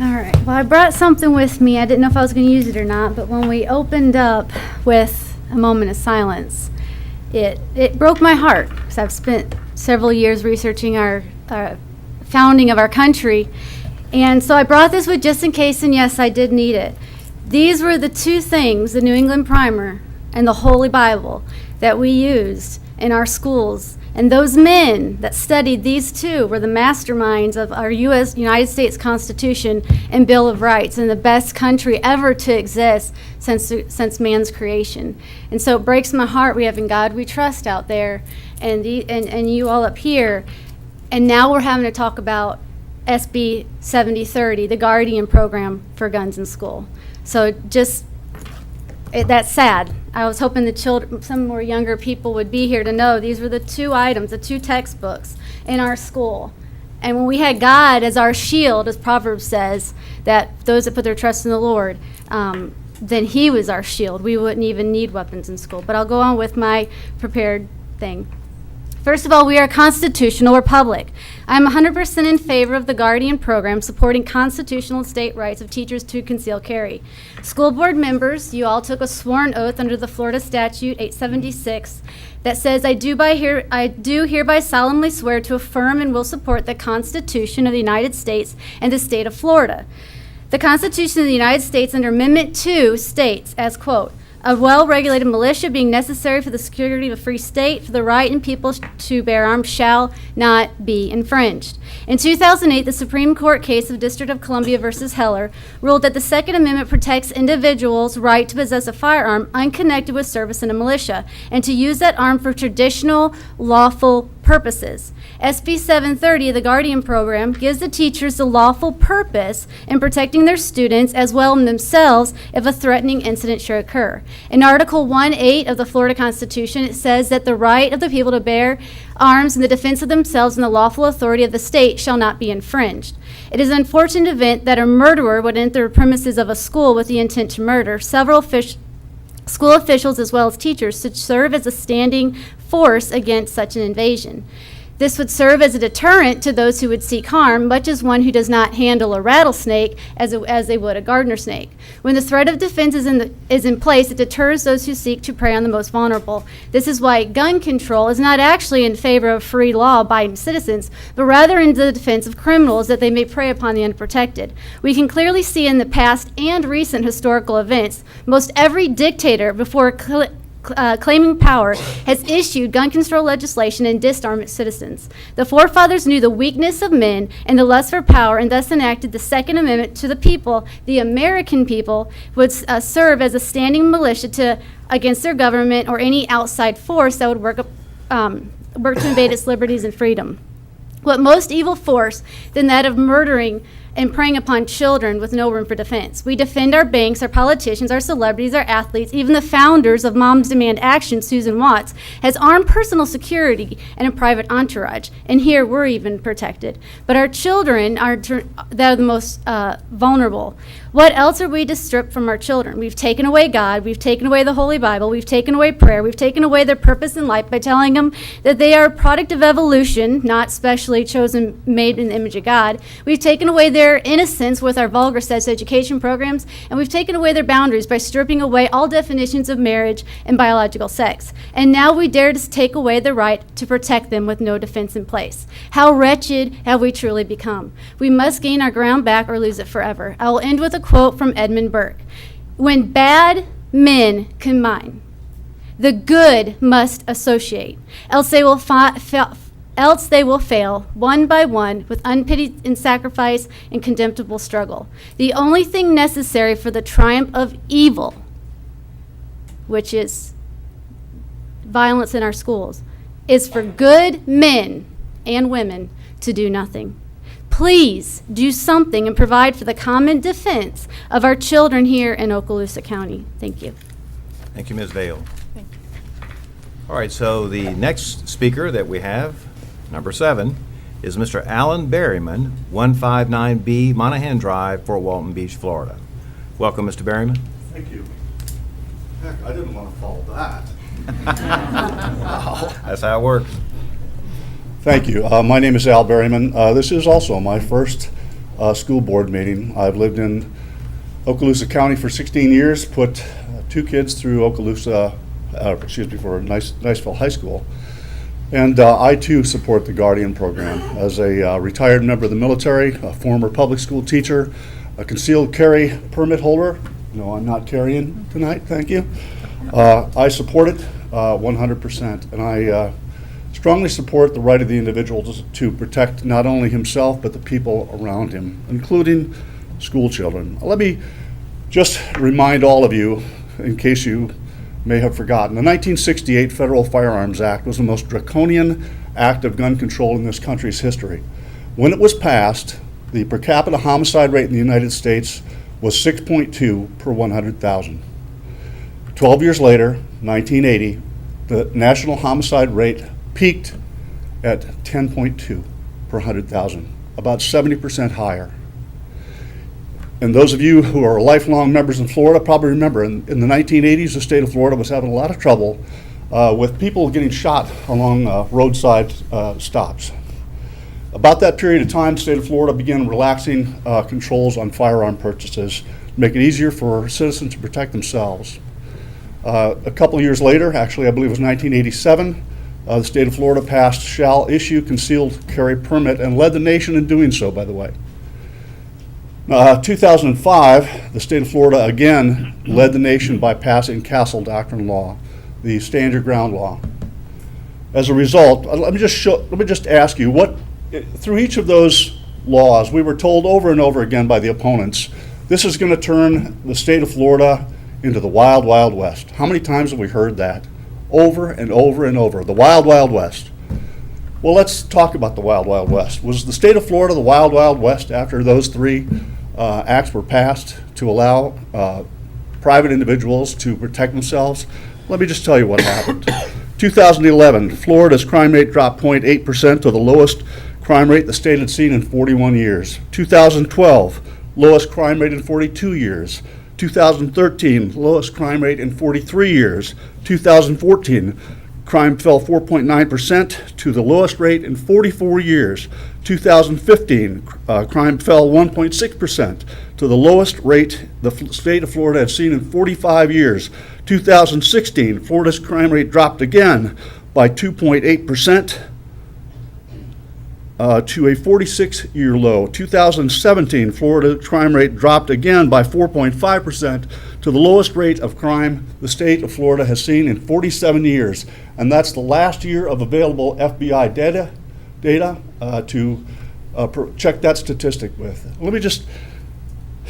All right. Well, I brought something with me. I didn't know if I was going to use it or not, but when we opened up with a moment of silence, it broke my heart because I've spent several years researching our founding of our country. And so I brought this with just in case, and yes, I did need it. These were the two things, the New England Primer and the Holy Bible, that we used in our schools. And those men that studied these two were the masterminds of our United States Constitution and Bill of Rights, and the best country ever to exist since man's creation. And so it breaks my heart we have In God We Trust out there, and you all up here. And now we're having to talk about SB 7030, the Guardian program for guns in school. So that's sad. I was hoping the children, some more younger people would be here to know these were the two items, the two textbooks in our school. And when we had God as our shield, as Proverbs says, that those that put their trust in the Lord, then He was our shield. We wouldn't even need weapons in school. But I'll go on with my prepared thing. First of all, we are a constitutional republic. I'm 100% in favor of the Guardian program supporting constitutional and state rights of teachers to conceal carry. School board members, you all took a sworn oath under the Florida Statute 876 that says, I do hereby solemnly swear to affirm and will support the Constitution of the United States and the state of Florida. The Constitution of the United States under Amendment 2 states, as quote, a well-regulated militia being necessary for the security of a free state, for the right and people to bear arms shall not be infringed. In 2008, the Supreme Court case of District of Columbia versus Heller ruled that the Second Amendment protects individuals' right to possess a firearm unconnected with service in a militia and to use that arm for traditional lawful purposes. SB 730, the Guardian program, gives the teachers the lawful purpose in protecting their students as well as themselves if a threatening incident should occur. In Article 1.8 of the Florida Constitution, it says that the right of the people to bear arms in the defense of themselves and the lawful authority of the state shall not be infringed. It is an unfortunate event that a murderer would enter the premises of a school with the intent to murder. Several school officials as well as teachers should serve as a standing force against such an invasion. This would serve as a deterrent to those who would seek harm, much as one who does not handle a rattlesnake as they would a gardener snake. When the threat of defense is in place, it deters those who seek to prey on the most vulnerable. This is why gun control is not actually in favor of free law-abiding citizens, but rather in the defense of criminals that they may prey upon the unprotected. We can clearly see in the past and recent historical events, most every dictator before claiming power has issued gun control legislation and disarmed its citizens. The forefathers knew the weakness of men and the lust for power and thus enacted the Second Amendment to the people. The American people would serve as a standing militia against their government or any outside force that would work work to invade its liberties and freedom. What most evil force than that of murdering and preying upon children with no room for defense? We defend our banks, our politicians, our celebrities, our athletes, even the founders of Moms Demand Action, Susan Watts, has armed personal security and a private entourage. And here we're even protected. But our children are they're the most vulnerable. What else are we to strip from our children? We've taken away God, we've taken away the Holy Bible, we've taken away prayer, we've taken away their purpose in life by telling them that they are a product of evolution, not specially chosen, made in the image of God. We've taken away their innocence with our vulgar sex education programs, and we've taken away their boundaries by stripping away all definitions of marriage and biological sex. And now we dare to take away the right to protect them with no defense in place. How wretched have we truly become? We must gain our ground back or lose it forever. I will end with a quote from Edmund Burke. When bad men combine, the good must associate, else they will fail one by one with unpitied and sacrifice and contemptible struggle. The only thing necessary for the triumph of evil, which is violence in our schools, is for good men and women to do nothing. Please do something and provide for the common defense of our children here in Okaloosa County. Thank you. Thank you, Ms. Vail. All right, so the next speaker that we have, number 7, is Mr. Alan Berryman, 159B Monahan Drive, Fort Walton Beach, Florida. Welcome, Mr. Berryman. Thank you. Heck, I didn't want to follow that. That's how it works. Thank you. My name is Al Berryman. This is also my first school board meeting. I've lived in Okaloosa County for 16 years, put 2 kids through for Niceville High School. And I too support the Guardian program. As a retired member of the military, a former public school teacher, a concealed carry permit holder. No, I'm not carrying tonight, thank you. I support it 100%, and I strongly support the right of the individual to protect not only himself but the people around him, including school children. Let me just remind all of you, in case you may have forgotten, the 1968 Federal Firearms Act was the most draconian act of gun control in this country's history. When it was passed, the per capita homicide rate in the United States was 6.2 per 100,000. 12 years later, 1980, the national homicide rate peaked at 10.2 per 100,000, about 70% higher. And those of you who are lifelong members in Florida probably remember in the 1980s, the state of Florida was having a lot of trouble with people getting shot along roadside stops. About that period of time, the state of Florida began relaxing controls on firearm purchases to make it easier for citizens to protect themselves. A couple of years later, actually I believe it was 1987, the state of Florida passed shall issue concealed carry permit and led the nation in doing so, by the way. 2005, the state of Florida again led the nation by passing Castle Doctrine law, the stand your ground law. As a result, let me just ask you, what through each of those laws, we were told over and over again by the opponents, this is going to turn the state of Florida into the wild, wild west. How many times have we heard that? Over and over and over, the wild, wild west. Well, let's talk about the wild, wild west. Was the state of Florida the wild, wild west after those 3 acts were passed to allow private individuals to protect themselves? Let me just tell you what happened. 2011, Florida's crime rate dropped 0.8% to the lowest crime rate the state had seen in 41 years. 2012, lowest crime rate in 42 years. 2013, lowest crime rate in 43 years. 2014, crime fell 4.9% to the lowest rate in 44 years. 2015, crime fell 1.6% to the lowest rate the state of Florida had seen in 45 years. 2016, Florida's crime rate dropped again by 2.8% to a 46-year low. 2017, Florida crime rate dropped again by 4.5% to the lowest rate of crime the state of Florida has seen in 47 years. And that's the last year of available FBI data to check that statistic with. Let me just,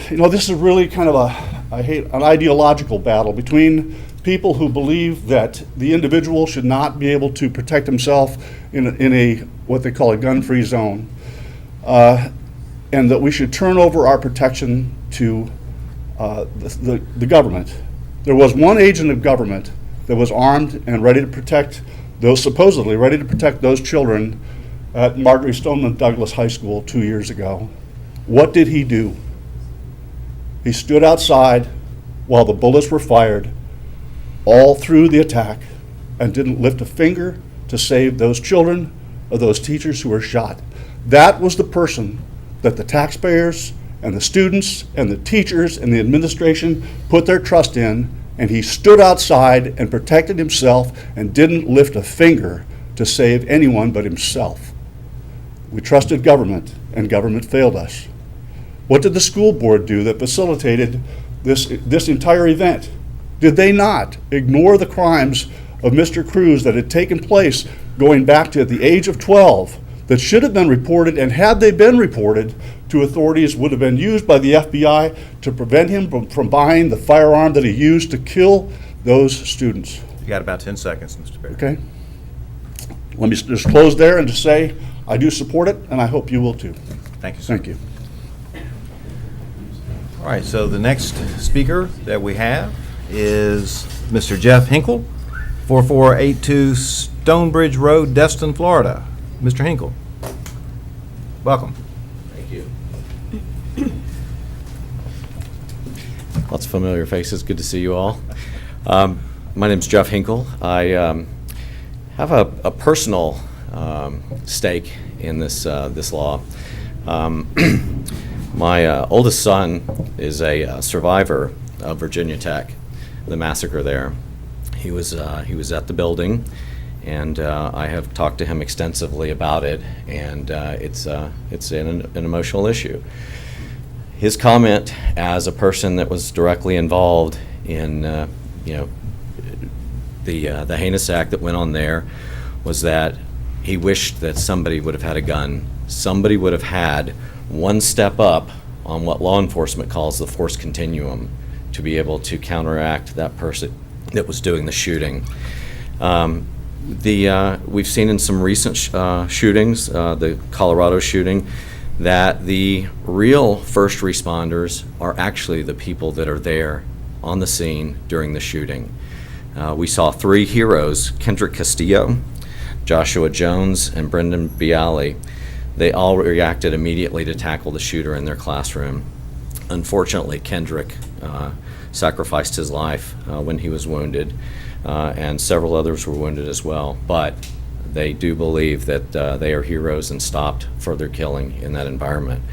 this is really kind of an ideological battle between people who believe that the individual should not be able to protect himself in a what they call a gun-free zone, and that we should turn over our protection to the government. There was one agent of government that was armed and ready to protect those, supposedly ready to protect those children at Marjorie Stoneman Douglas High School 2 years ago. What did he do? He stood outside while the bullets were fired all through the attack and didn't lift a finger to save those children or those teachers who were shot. That was the person that the taxpayers and the students and the teachers and the administration put their trust in, and he stood outside and protected himself and didn't lift a finger to save anyone but himself. We trusted government, and government failed us. What did the school board do that facilitated this entire event? Did they not ignore the crimes of Mr. Cruz that had taken place going back to the age of 12 that should have been reported, and had they been reported to authorities, would have been used by the FBI to prevent him from buying the firearm that he used to kill those students? You got about 10 seconds, Mr. Barry. Okay. Let me just close there and just say I do support it, and I hope you will too. Thank you, sir. Thank you. All right, so the next speaker that we have is Mr. Jeff Hinkle, 4482 Stonebridge Road, Destin, Florida. Mr. Hinkle, welcome. Thank you. Lots of familiar faces. Good to see you all. My name's Jeff Hinkle. I have a personal stake in this law. My oldest son is a survivor of Virginia Tech, the massacre there. He was at the building, and I have talked to him extensively about it, and it's an emotional issue. His comment as a person that was directly involved in the heinous act that went on there was that he wished that somebody would have had a gun. Somebody would have had one step up on what law enforcement calls the force continuum to be able to counteract that person that was doing the shooting. We've seen in some recent shootings, the Colorado shooting, that the real first responders are actually the people that are there on the scene during the shooting. We saw 3 heroes, Kendrick Castillo, Joshua Jones, and Brendan Vale. They all reacted immediately to tackle the shooter in their classroom. Unfortunately, Kendrick sacrificed his life when he was wounded, and several others were wounded as well. But they do believe that they are heroes and stopped further killing in that environment.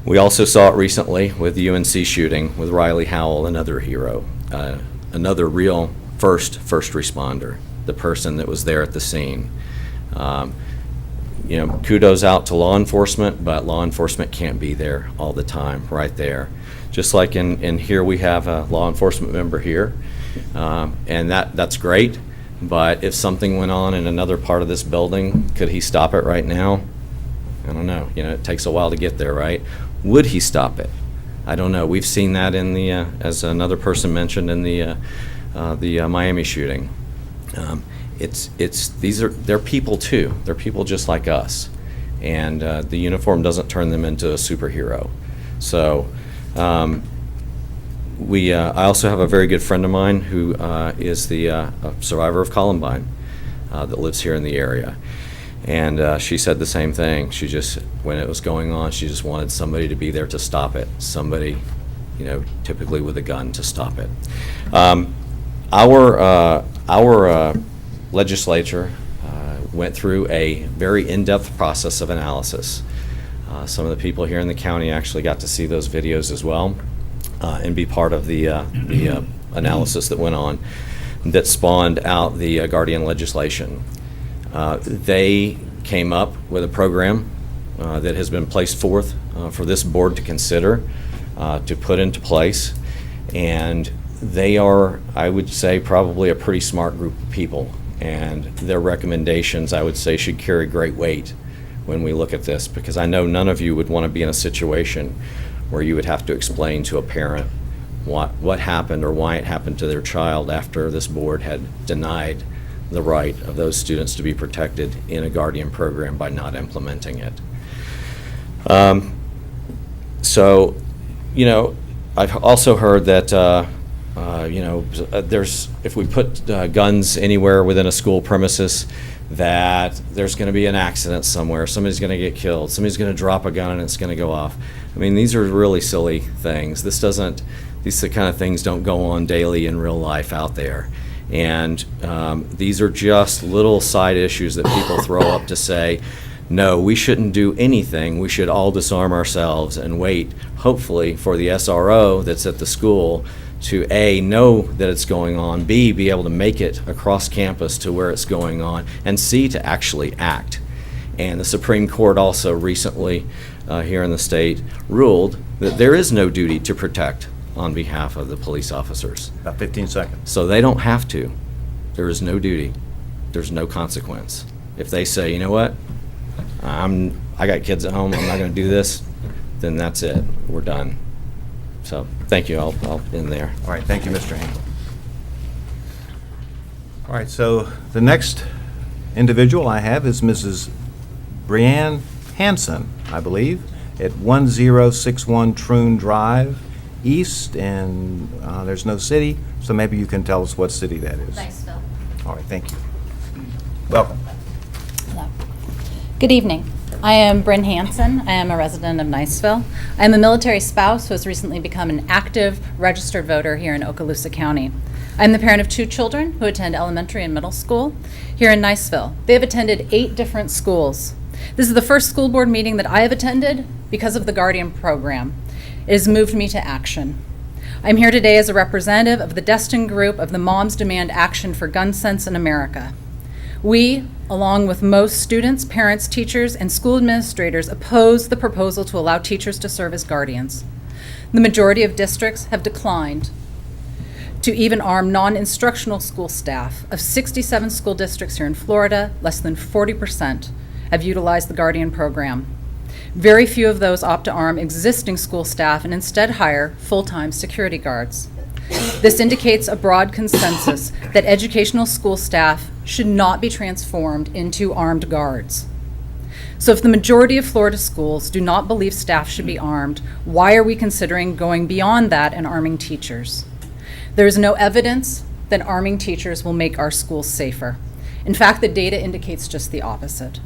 We also saw it recently with the UNC shooting with Riley Howell, another hero, another real first responder, the person that was there at the scene. Kudos out to law enforcement, but law enforcement can't be there all the time, right there. Just like in here, we have a law enforcement member here, and that's great. But if something went on in another part of this building, could he stop it right now? I don't know. It takes a while to get there, right? Would he stop it? I don't know. We've seen that in the, as another person mentioned, in the Miami shooting. They're people too. They're people just like us, and the uniform doesn't turn them into a superhero. So. I also have a very good friend of mine who is the survivor of Columbine that lives here in the area. And she said the same thing. She just, when it was going on, she just wanted somebody to be there to stop it. Somebody, typically with a gun to stop it. Our legislature went through a very in-depth process of analysis. Some of the people here in the county actually got to see those videos as well. And be part of the analysis that went on that spawned out the Guardian legislation. They came up with a program that has been placed forth for this board to consider, to put into place. And they are, I would say, probably a pretty smart group of people. And their recommendations, I would say, should carry great weight when we look at this, because I know none of you would want to be in a situation where you would have to explain to a parent what happened or why it happened to their child after this board had denied the right of those students to be protected in a guardian program by not implementing it. So, you know, I've also heard that, you know, if we put guns anywhere within a school premises, that there's going to be an accident somewhere, somebody's going to get killed, somebody's going to drop a gun and it's going to go off. I mean, these are really silly things. These kind of things don't go on daily in real life out there. And these are just little side issues that people throw up to say, no, we shouldn't do anything. We should all disarm ourselves and wait, hopefully, for the SRO that's at the school to A, know that it's going on, B, be able to make it across campus to where it's going on, and C, to actually act. And the Supreme Court also recently here in the state ruled that there is no duty to protect on behalf of the police officers. About 15 seconds. So they don't have to. There is no duty. There's no consequence. If they say, you know what, I got kids at home, I'm not going to do this, then that's it. We're done. So thank you. I'll end there. All right, thank you, Mr. Hinkle. All right, so the next individual I have is Mrs. Brianne Hansen, I believe, at 1061 Troon Drive East, and there's no city, so maybe you can tell us what city that is. Niceville. All right, thank you. Welcome. Hello. Good evening. I am Brianne Hansen. I am a resident of Niceville. I am a military spouse who has recently become an active registered voter here in Okaloosa County. I am the parent of 2 children who attend elementary and middle school here in Niceville. They have attended 8 different schools. This is the first school board meeting that I have attended because of the Guardian program. It has moved me to action. I'm here today as a representative of the destined group of the Moms Demand Action for Gun Sense in America. We, along with most students, parents, teachers, and school administrators, oppose the proposal to allow teachers to serve as guardians. The majority of districts have declined to even arm non-instructional school staff. Of 67 school districts here in Florida, less than 40% have utilized the Guardian program. Very few of those opt to arm existing school staff and instead hire full-time security guards. This indicates a broad consensus that educational school staff should not be transformed into armed guards. So if the majority of Florida schools do not believe staff should be armed, why are we considering going beyond that and arming teachers? There is no evidence that arming teachers will make our schools safer. In fact, the data indicates just the opposite.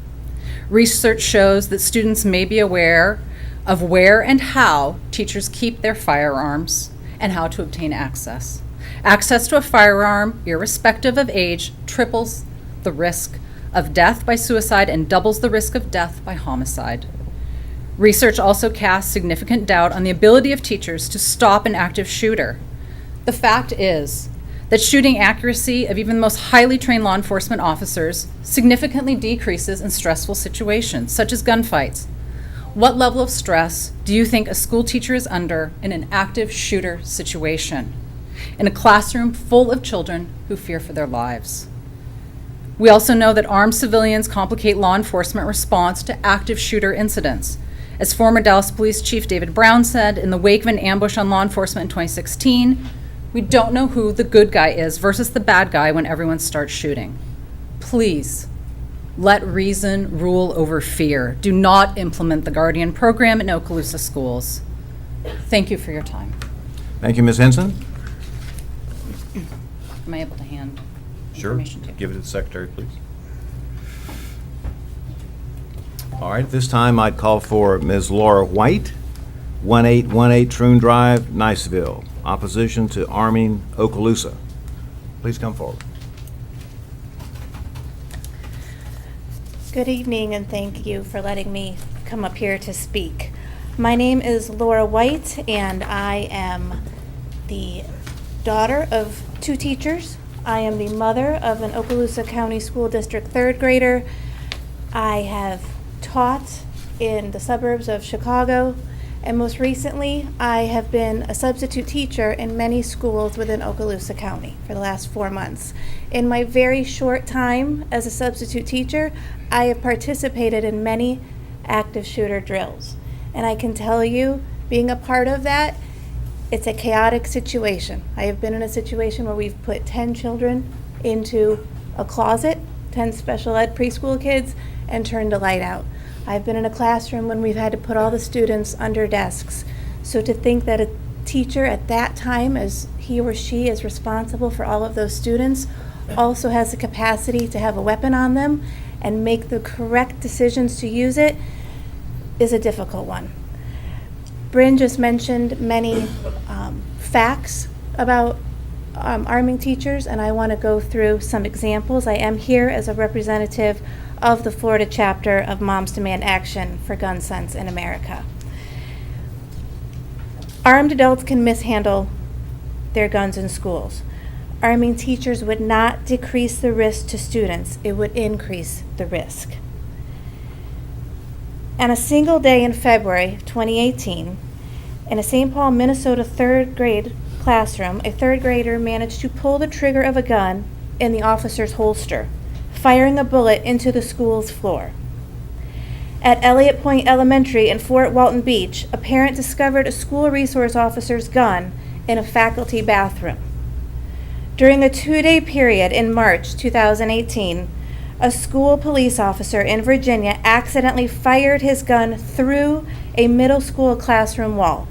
Research shows that students may be aware of where and how teachers keep their firearms and how to obtain access. Access to a firearm, irrespective of age, triples the risk of death by suicide and doubles the risk of death by homicide. Research also casts significant doubt on the ability of teachers to stop an active shooter. The fact is that shooting accuracy of even the most highly trained law enforcement officers significantly decreases in stressful situations, such as gunfights. What level of stress do you think a school teacher is under in an active shooter situation, in a classroom full of children who fear for their lives? We also know that armed civilians complicate law enforcement response to active shooter incidents. As former Dallas Police Chief David Brown said, in the wake of an ambush on law enforcement in 2016, we don't know who the good guy is versus the bad guy when everyone starts shooting. Please, let reason rule over fear. Do not implement the Guardian program in Okaloosa schools. Thank you for your time. Thank you, Ms. Henson. Am I able to hand Sure. information to you? Give it to the secretary, please. All right, at this time I'd call for Ms. Laura White, 1818 Troon Drive, Niceville. Opposition to arming Okaloosa. Please come forward. Good evening, and thank you for letting me come up here to speak. My name is Laura White, and I am the daughter of 2 teachers. I am the mother of an Okaloosa County School District 3rd grader. I have taught in the suburbs of Chicago, and most recently, I have been a substitute teacher in many schools within Okaloosa County for the last 4 months. In my very short time as a substitute teacher, I have participated in many active shooter drills. And I can tell you, being a part of that, It's a chaotic situation. I have been in a situation where we've put 10 children into a closet, 10 special ed preschool kids, and turned the light out. I've been in a classroom when we've had to put all the students under desks. So to think that a teacher at that time, as he or she is responsible for all of those students, also has the capacity to have a weapon on them and make the correct decisions to use it is a difficult one. Bryn just mentioned many facts about arming teachers, and I want to go through some examples. I am here as a representative of the Florida chapter of Moms Demand Action for Gun Sense in America. Armed adults can mishandle their guns in schools. Arming teachers would not decrease the risk to students, it would increase the risk. On a single day in February 2018, in a St. Paul, Minnesota third grade classroom, a third grader managed to pull the trigger of a gun in the officer's holster, firing a bullet into the school's floor. At Elliott Point Elementary in Fort Walton Beach, a parent discovered a school resource officer's gun in a faculty bathroom. During a 2-day period in March 2018, a school police officer in Virginia accidentally fired his gun through a middle school classroom wall.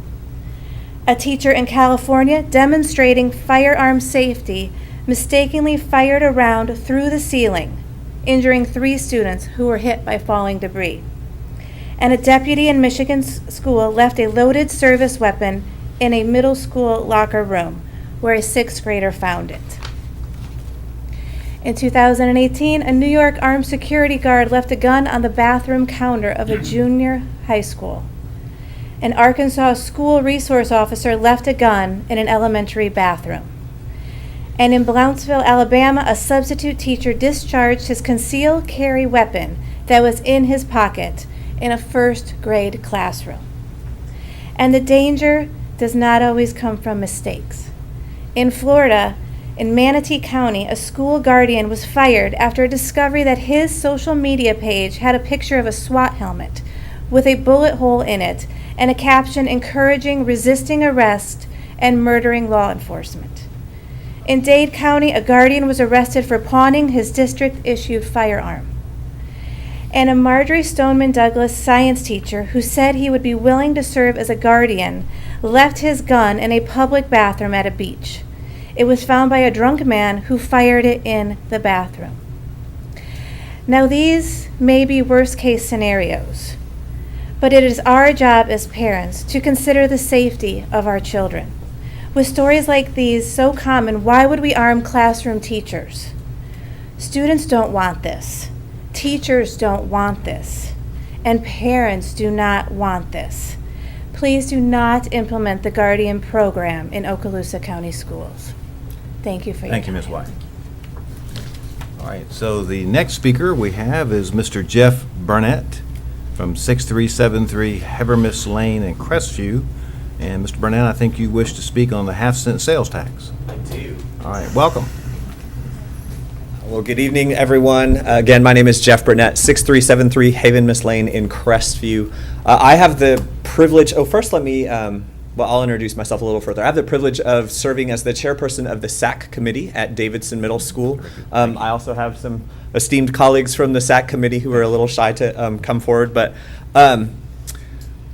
A teacher in California demonstrating firearm safety mistakenly fired a round through the ceiling, injuring 3 students who were hit by falling debris. And a deputy in Michigan's school left a loaded service weapon in a middle school locker room where a 6th grader found it. In 2018, a New York armed security guard left a gun on the bathroom counter of a junior high school. An Arkansas school resource officer left a gun in an elementary bathroom. And in Blountesville, Alabama, a substitute teacher discharged his concealed carry weapon that was in his pocket in a 1st grade classroom. And the danger does not always come from mistakes. In Florida, in Manatee County, a school guardian was fired after a discovery that his social media page had a picture of a SWAT helmet with a bullet hole in it and a caption encouraging resisting arrest and murdering law enforcement. In Dade County, a guardian was arrested for pawning his district-issued firearm. And a Marjorie Stoneman Douglas science teacher who said he would be willing to serve as a guardian left his gun in a public bathroom at a beach. It was found by a drunk man who fired it in the bathroom. Now, these may be worst-case scenarios, but it is our job as parents to consider the safety of our children. With stories like these so common, why would we arm classroom teachers? Students don't want this. Teachers don't want this. And parents do not want this. Please do not implement the Guardian program in Okaloosa County Schools. Thank you for your time. Thank you, Ms. White. All right, so the next speaker we have is Mr. Jeff Burnett from 6373 Habermas Lane in Crestview. And Mr. Burnett, I think you wish to speak on the half-cent sales tax. I do. All right, welcome. Well, good evening, everyone. Again, my name is Jeff Burnett, 6373 Habermas Lane in Crestview. I have the privilege, first let me, I'll introduce myself a little further. I have the privilege of serving as the chairperson of the SAC committee at Davidson Middle School. I also have some esteemed colleagues from the SAC committee who are a little shy to come forward, but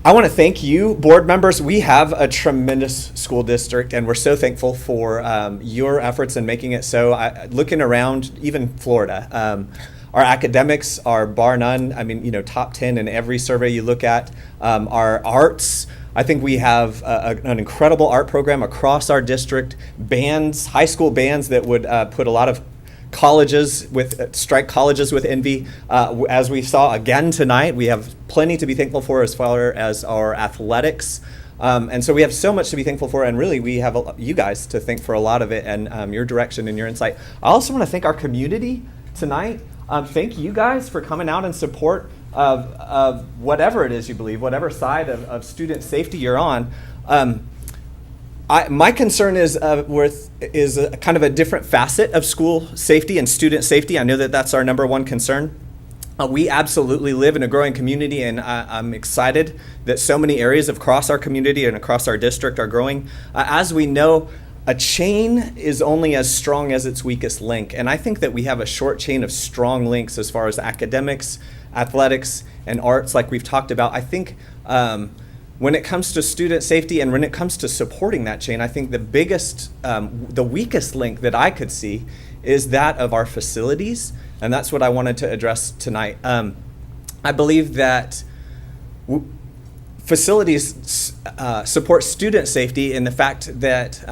I want to thank you, board members. We have a tremendous school district, and we're so thankful for your efforts in making it so. Looking around, even Florida, our academics are bar none. I mean, top 10 in every survey you look at. Our arts, I think we have an incredible art program across our district. Bands, high school bands that would put a lot of colleges strike colleges with envy. As we saw again tonight, we have plenty to be thankful for as far as our athletics. And so we have so much to be thankful for, and really we have you guys to thank for a lot of it, and your direction and your insight. I also want to thank our community tonight. Thank you guys for coming out in support of whatever it is you believe, whatever side of student safety you're on. My concern is kind of a different facet of school safety and student safety. I know that that's our number one concern. We absolutely live in a growing community, and I'm excited that so many areas across our community and across our district are growing. As we know, a chain is only as strong as its weakest link, and I think that we have a short chain of strong links as far as academics, athletics, and arts, like we've talked about. I think when it comes to student safety and when it comes to supporting that chain, I think the weakest link that I could see is that of our facilities, and that's what I wanted to address tonight. I believe that facilities support student safety in the fact that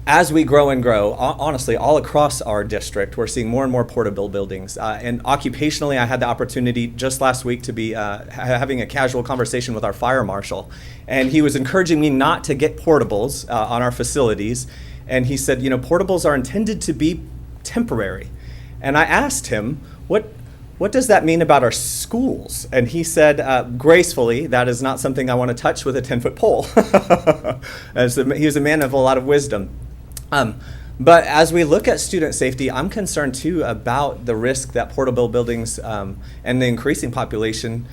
as we grow and grow, honestly, all across our district, we're seeing more and more portable buildings. And occupationally, I had the opportunity just last week to be having a casual conversation with our fire marshal. And he was encouraging me not to get portables on our facilities. And he said, portables are intended to be temporary. And I asked him, what does that mean about our schools? And he said, gracefully, that is not something I want to touch with a 10-foot pole. He was a man of a lot of wisdom. But as we look at student safety, I'm concerned too about the risk that portable buildings and the increasing population,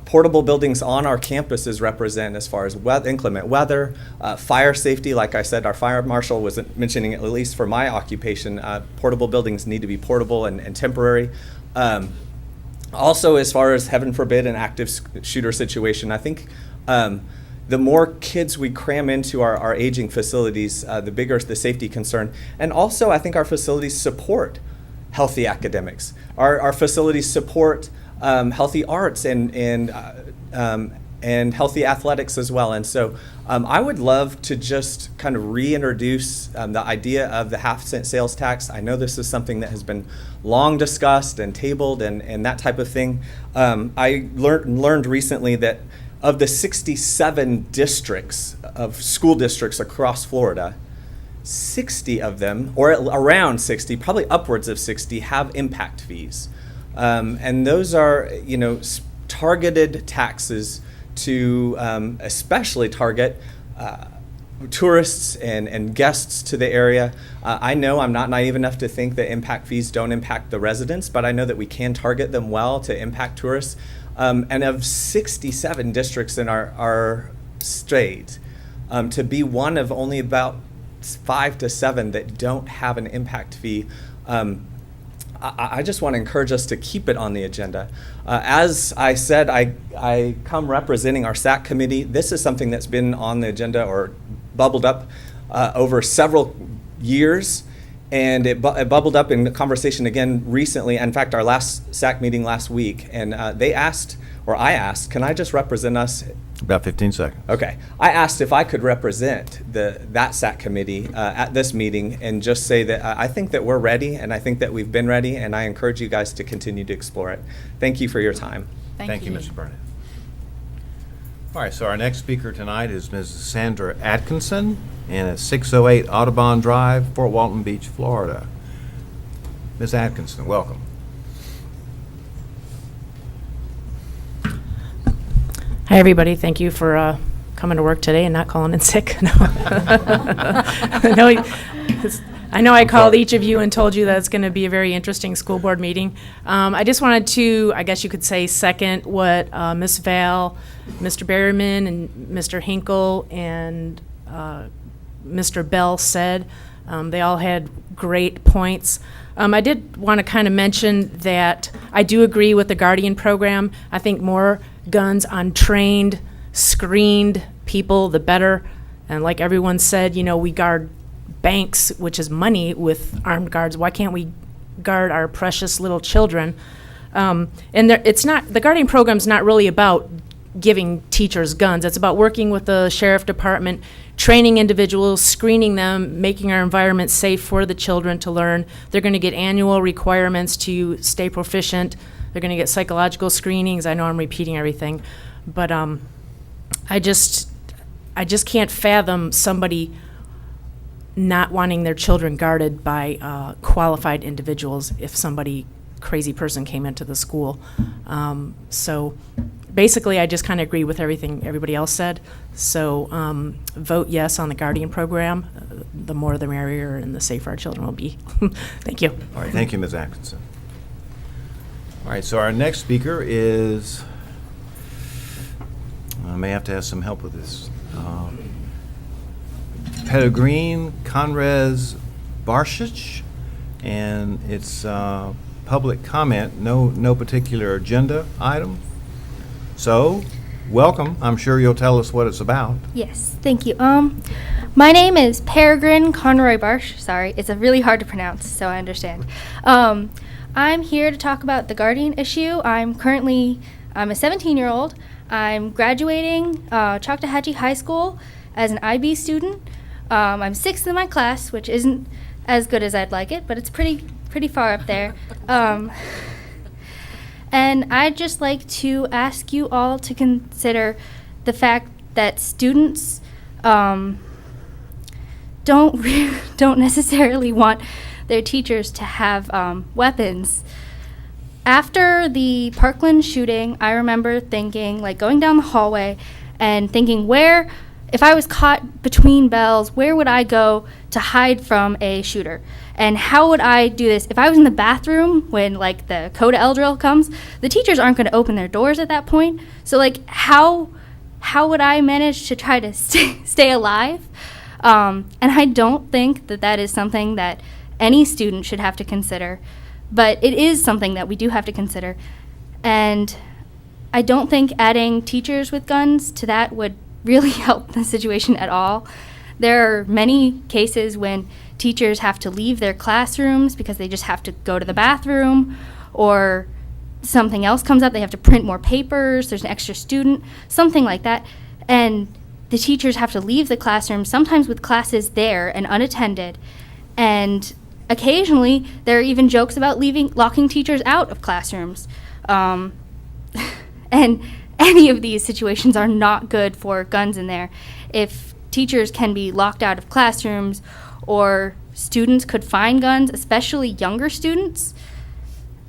portable buildings on our campuses represent as far as inclement weather, fire safety. Like I said, our fire marshal was mentioning, at least for my occupation, portable buildings need to be portable and temporary. Also, as far as, heaven forbid, an active shooter situation, I think the more kids we cram into our aging facilities, the bigger the safety concern. And also, I think our facilities support healthy academics. Our facilities support healthy arts and healthy athletics as well. And so I would love to just kind of reintroduce the idea of the half-cent sales tax. I know this is something that has been long discussed and tabled and that type of thing. I learned recently that of the 67 districts of school districts across Florida, 60 of them, or around 60, probably upwards of 60, have impact fees. And those are, targeted taxes to especially target tourists and guests to the area. I know I'm not naive enough to think that impact fees don't impact the residents, but I know that we can target them well to impact tourists. And of 67 districts in our state, to be one of only about 5 to 7 that don't have an impact fee, I just want to encourage us to keep it on the agenda. As I said, I come representing our SAC committee. This is something that's been on the agenda or bubbled up over several years. And it bubbled up in the conversation again recently. In fact, our last SAC meeting last week, and I asked, can I just represent us? About 15 seconds. Okay. I asked if I could represent that SAC committee at this meeting and just say that I think that we're ready, and I think that we've been ready, and I encourage you guys to continue to explore it. Thank you for your time. Thank you, Mr. Burnett. All right, so our next speaker tonight is Ms. Sandra Atkinson, and it's 608 Audubon Drive, Fort Walton Beach, Florida. Ms. Atkinson, welcome. Hi, everybody. Thank you for coming to work today and not calling in sick. No. I know I called each of you and told you that it's going to be a very interesting school board meeting. I just wanted to, I guess you could say, second what Ms. Vale, Mr. Berryman, and Mr. Hinkle, and Mr. Bell said. They all had great points. I did want to kind of mention that I do agree with the Guardian program. I think more guns on trained, screened people, the better. And like everyone said, we guard banks, which is money, with armed guards. Why can't we guard our precious little children? The Guardian program's not really about giving teachers guns. It's about working with the sheriff department, training individuals, screening them, making our environment safe for the children to learn. They're going to get annual requirements to stay proficient. They're going to get psychological screenings. I know I'm repeating everything, but I just can't fathom somebody not wanting their children guarded by qualified individuals if somebody crazy person came into the school. So basically, I just kind of agree with everything everybody else said. So vote yes on the Guardian program. The more the merrier, and the safer our children will be. Thank you. All right, thank you, Ms. Atkinson. All right, so our next speaker is, I may have to have some help with this. Peregrine Conrez Barshich, and it's public comment, no particular agenda item. So, welcome. I'm sure you'll tell us what it's about. Yes, thank you. My name is Peregrine Conroy Barsh. Sorry, it's a really hard to pronounce, so I understand. I'm here to talk about the guardian issue. I'm a 17-year-old. I'm graduating Choctawhatchee High School as an IB student. I'm sixth in my class, which isn't as good as I'd like it, but it's pretty far up there. And I'd just like to ask you all to consider the fact that students don't necessarily want their teachers to have weapons. After the Parkland shooting, I remember thinking, like going down the hallway and thinking, if I was caught between bells, where would I go to hide from a shooter? And how would I do this? If I was in the bathroom when like the Coda L drill comes, the teachers aren't going to open their doors at that point. So like how would I manage to try to stay alive? And I don't think that is something that any student should have to consider, but it is something that we do have to consider. And I don't think adding teachers with guns to that would really help the situation at all. There are many cases when teachers have to leave their classrooms because they just have to go to the bathroom, or something else comes up, they have to print more papers, there's an extra student, something like that. And the teachers have to leave the classroom, sometimes with classes there and unattended. And occasionally, there are even jokes about locking teachers out of classrooms. And any of these situations are not good for guns in there. If teachers can be locked out of classrooms, or students could find guns, especially younger students,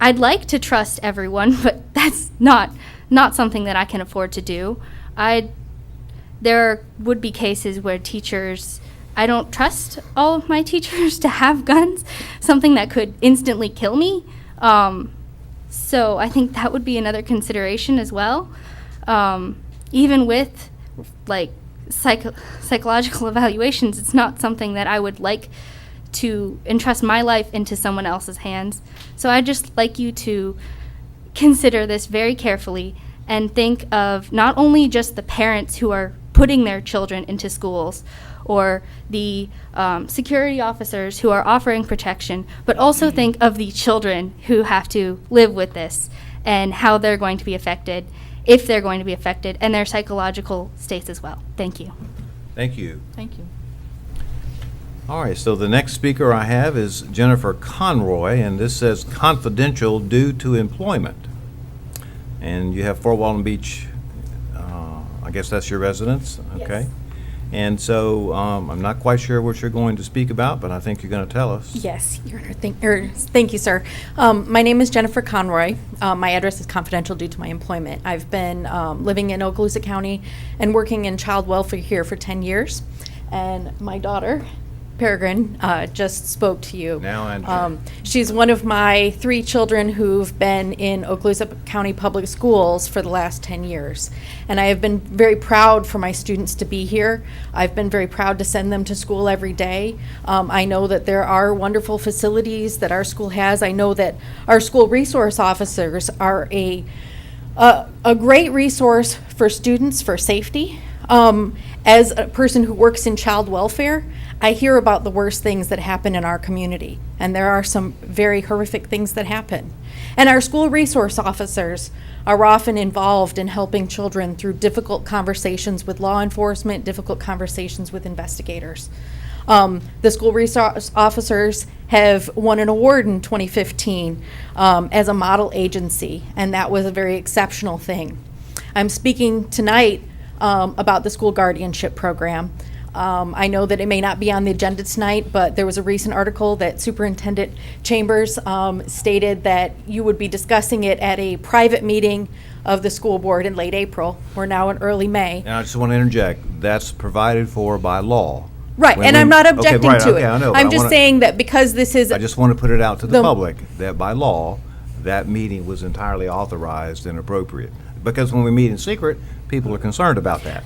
I'd like to trust everyone, but that's not something that I can afford to do. There would be cases where I don't trust all of my teachers to have guns, something that could instantly kill me. So I think that would be another consideration as well. Even with like psychological evaluations, it's not something that I would like to entrust my life into someone else's hands. So I'd just like you to consider this very carefully and think of not only just the parents who are putting their children into schools, or the security officers who are offering protection, but also think of the children who have to live with this and how they're going to be affected, if they're going to be affected, and their psychological states as well. Thank you. Thank you. Thank you. All right, so the next speaker I have is Jennifer Conroy, and this says confidential due to employment. And you have Fort Walton Beach, I guess that's your residence, okay? Yes. And so I'm not quite sure what you're going to speak about, but I think you're going to tell us. Yes, Your Honor. Thank you, sir. My name is Jennifer Conroy. My address is confidential due to my employment. I've been living in Okaloosa County and working in child welfare here for 10 years. And my daughter, Peregrine, just spoke to you. Now, Andrew. She's one of my 3 children who've been in Okaloosa County Public Schools for the last 10 years. And I have been very proud for my students to be here. I've been very proud to send them to school every day. I know that there are wonderful facilities that our school has. I know that our school resource officers are a great resource for students for safety. As a person who works in child welfare, I hear about the worst things that happen in our community, and there are some very horrific things that happen. And our school resource officers are often involved in helping children through difficult conversations with law enforcement, difficult conversations with investigators. The school resource officers have won an award in 2015 as a model agency, and that was a very exceptional thing. I'm speaking tonight about the school guardianship program. I know that it may not be on the agenda tonight, but there was a recent article that Superintendent Chambers stated that you would be discussing it at a private meeting of the school board in late April. We're now in early May. Now, I just want to interject. That's provided for by law. Right, and I'm not objecting to it. I know, I'm just saying that because this is... I just want to put it out to the public that by law, that meeting was entirely authorized and appropriate. Because when we meet in secret, people are concerned about that.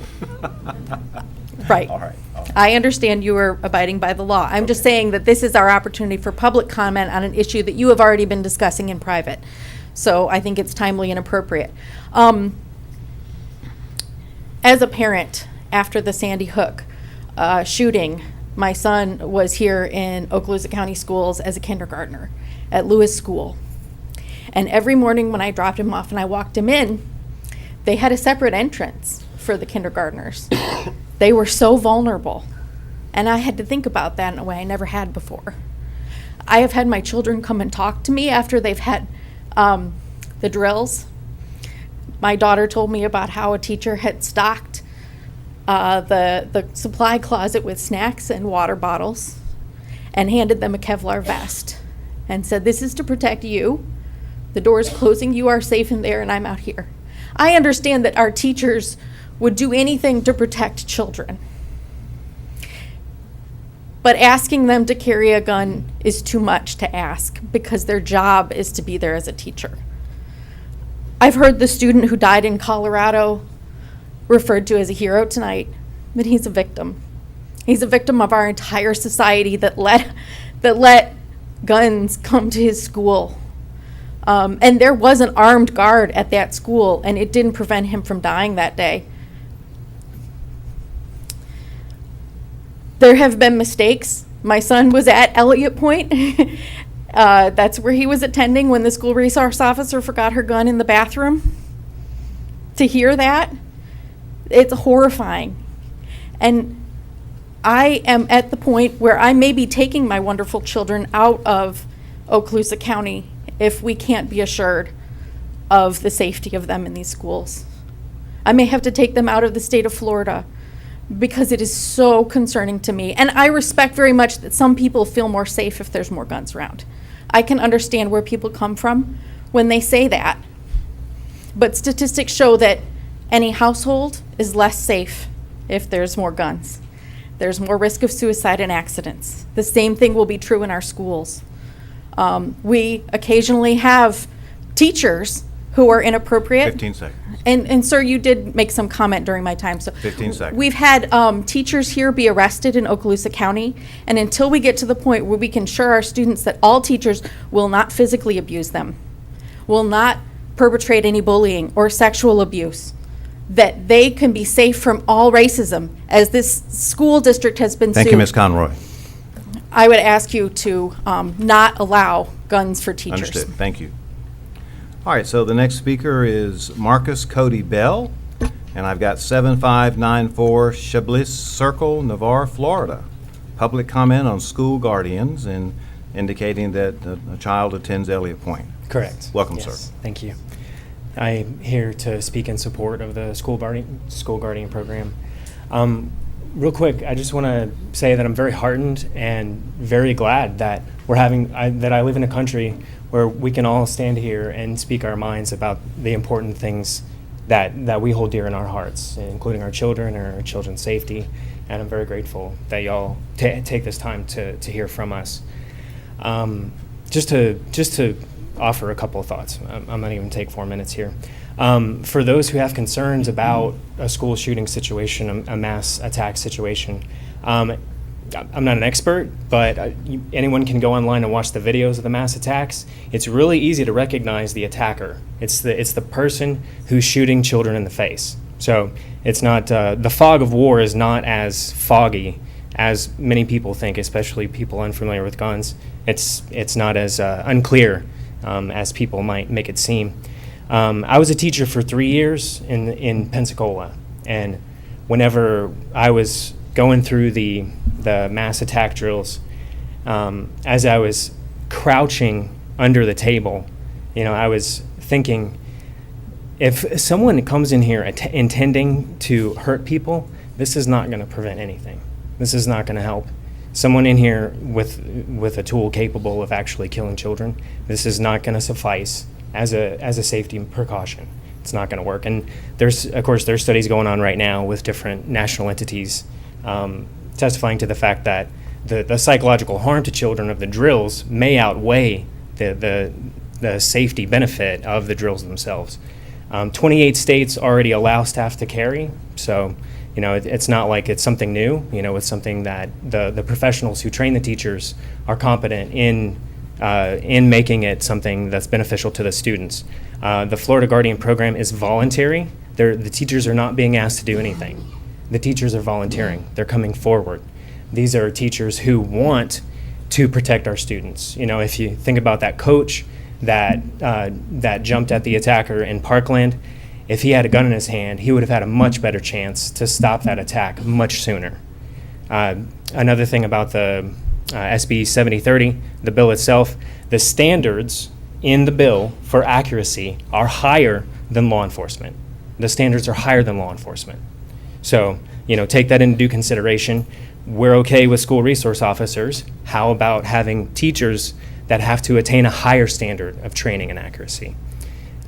Right. All right. I understand you are abiding by the law. I'm just saying that this is our opportunity for public comment on an issue that you have already been discussing in private. So I think it's timely and appropriate. As a parent, after the Sandy Hook shooting, my son was here in Okaloosa County Schools as a kindergartner at Lewis School. And every morning when I dropped him off and I walked him in, they had a separate entrance for the kindergartners. They were so vulnerable. And I had to think about that in a way I never had before. I have had my children come and talk to me after they've had the drills. My daughter told me about how a teacher had stocked the supply closet with snacks and water bottles and handed them a Kevlar vest and said, "This is to protect you. The door is closing, you are safe in there, and I'm out here." I understand that our teachers would do anything to protect children. But asking them to carry a gun is too much to ask because their job is to be there as a teacher. I've heard the student who died in Colorado referred to as a hero tonight, but he's a victim. He's a victim of our entire society that let guns come to his school. And there was an armed guard at that school, and it didn't prevent him from dying that day. There have been mistakes. My son was at Elliott Point. That's where he was attending when the school resource officer forgot her gun in the bathroom. To hear that, it's horrifying. And I am at the point where I may be taking my wonderful children out of Okaloosa County if we can't be assured of the safety of them in these schools. I may have to take them out of the state of Florida because it is so concerning to me. And I respect very much that some people feel more safe if there's more guns around. I can understand where people come from when they say that. But statistics show that any household is less safe if there's more guns. There's more risk of suicide and accidents. The same thing will be true in our schools. We occasionally have teachers who are inappropriate. 15 seconds. And sir, you did make some comment during my time. So 15 seconds. We've had teachers here be arrested in Okaloosa County, and until we get to the point where we can assure our students that all teachers will not physically abuse them, will not perpetrate any bullying or sexual abuse, that they can be safe from all racism, as this school district has been sued. Thank you, Ms. Conroy. I would ask you to not allow guns for teachers. Understood. Thank you. All right, so the next speaker is Marcus Cody Bell, and I've got 7594 Chablis Circle, Navarre, Florida. Public comment on school guardians and indicating that a child attends Elliott Point. Correct. Welcome, Yes, sir. Thank you. I'm here to speak in support of the school guardian program. Real quick, I just want to say that I'm very heartened and very glad that that I live in a country where we can all stand here and speak our minds about the important things that we hold dear in our hearts, including our children and our children's safety. And I'm very grateful that y'all take this time to hear from us. Just to offer a couple of thoughts. I'm not even going to take 4 minutes here. For those who have concerns about a school shooting situation, a mass attack situation, I'm not an expert, but anyone can go online and watch the videos of the mass attacks. It's really easy to recognize the attacker. It's the person who's shooting children in the face. So it's not the fog of war is not as foggy as many people think, especially people unfamiliar with guns. It's not as unclear as people might make it seem. I was a teacher for 3 years in Pensacola, and whenever I was going through the mass attack drills, as I was crouching under the table, I was thinking, if someone comes in here intending to hurt people, this is not going to prevent anything. This is not going to help. Someone in here with a tool capable of actually killing children, this is not going to suffice as a safety precaution. It's not going to work. And there's studies going on right now with different national entities testifying to the fact that the psychological harm to children of the drills may outweigh the the safety benefit of the drills themselves. 28 states already allow staff to carry, so it's not like it's something new. It's something that the professionals who train the teachers are competent in making it something that's beneficial to the students. The Florida Guardian program is voluntary. The teachers are not being asked to do anything. The teachers are volunteering. They're coming forward. These are teachers who want to protect our students. If you think about that coach that jumped at the attacker in Parkland, if he had a gun in his hand, he would have had a much better chance to stop that attack much sooner. Another thing about the SB 7030, the bill itself, the standards in the bill for accuracy are higher than law enforcement. The standards are higher than law enforcement. So, take that into due consideration. We're okay with school resource officers. How about having teachers that have to attain a higher standard of training and accuracy?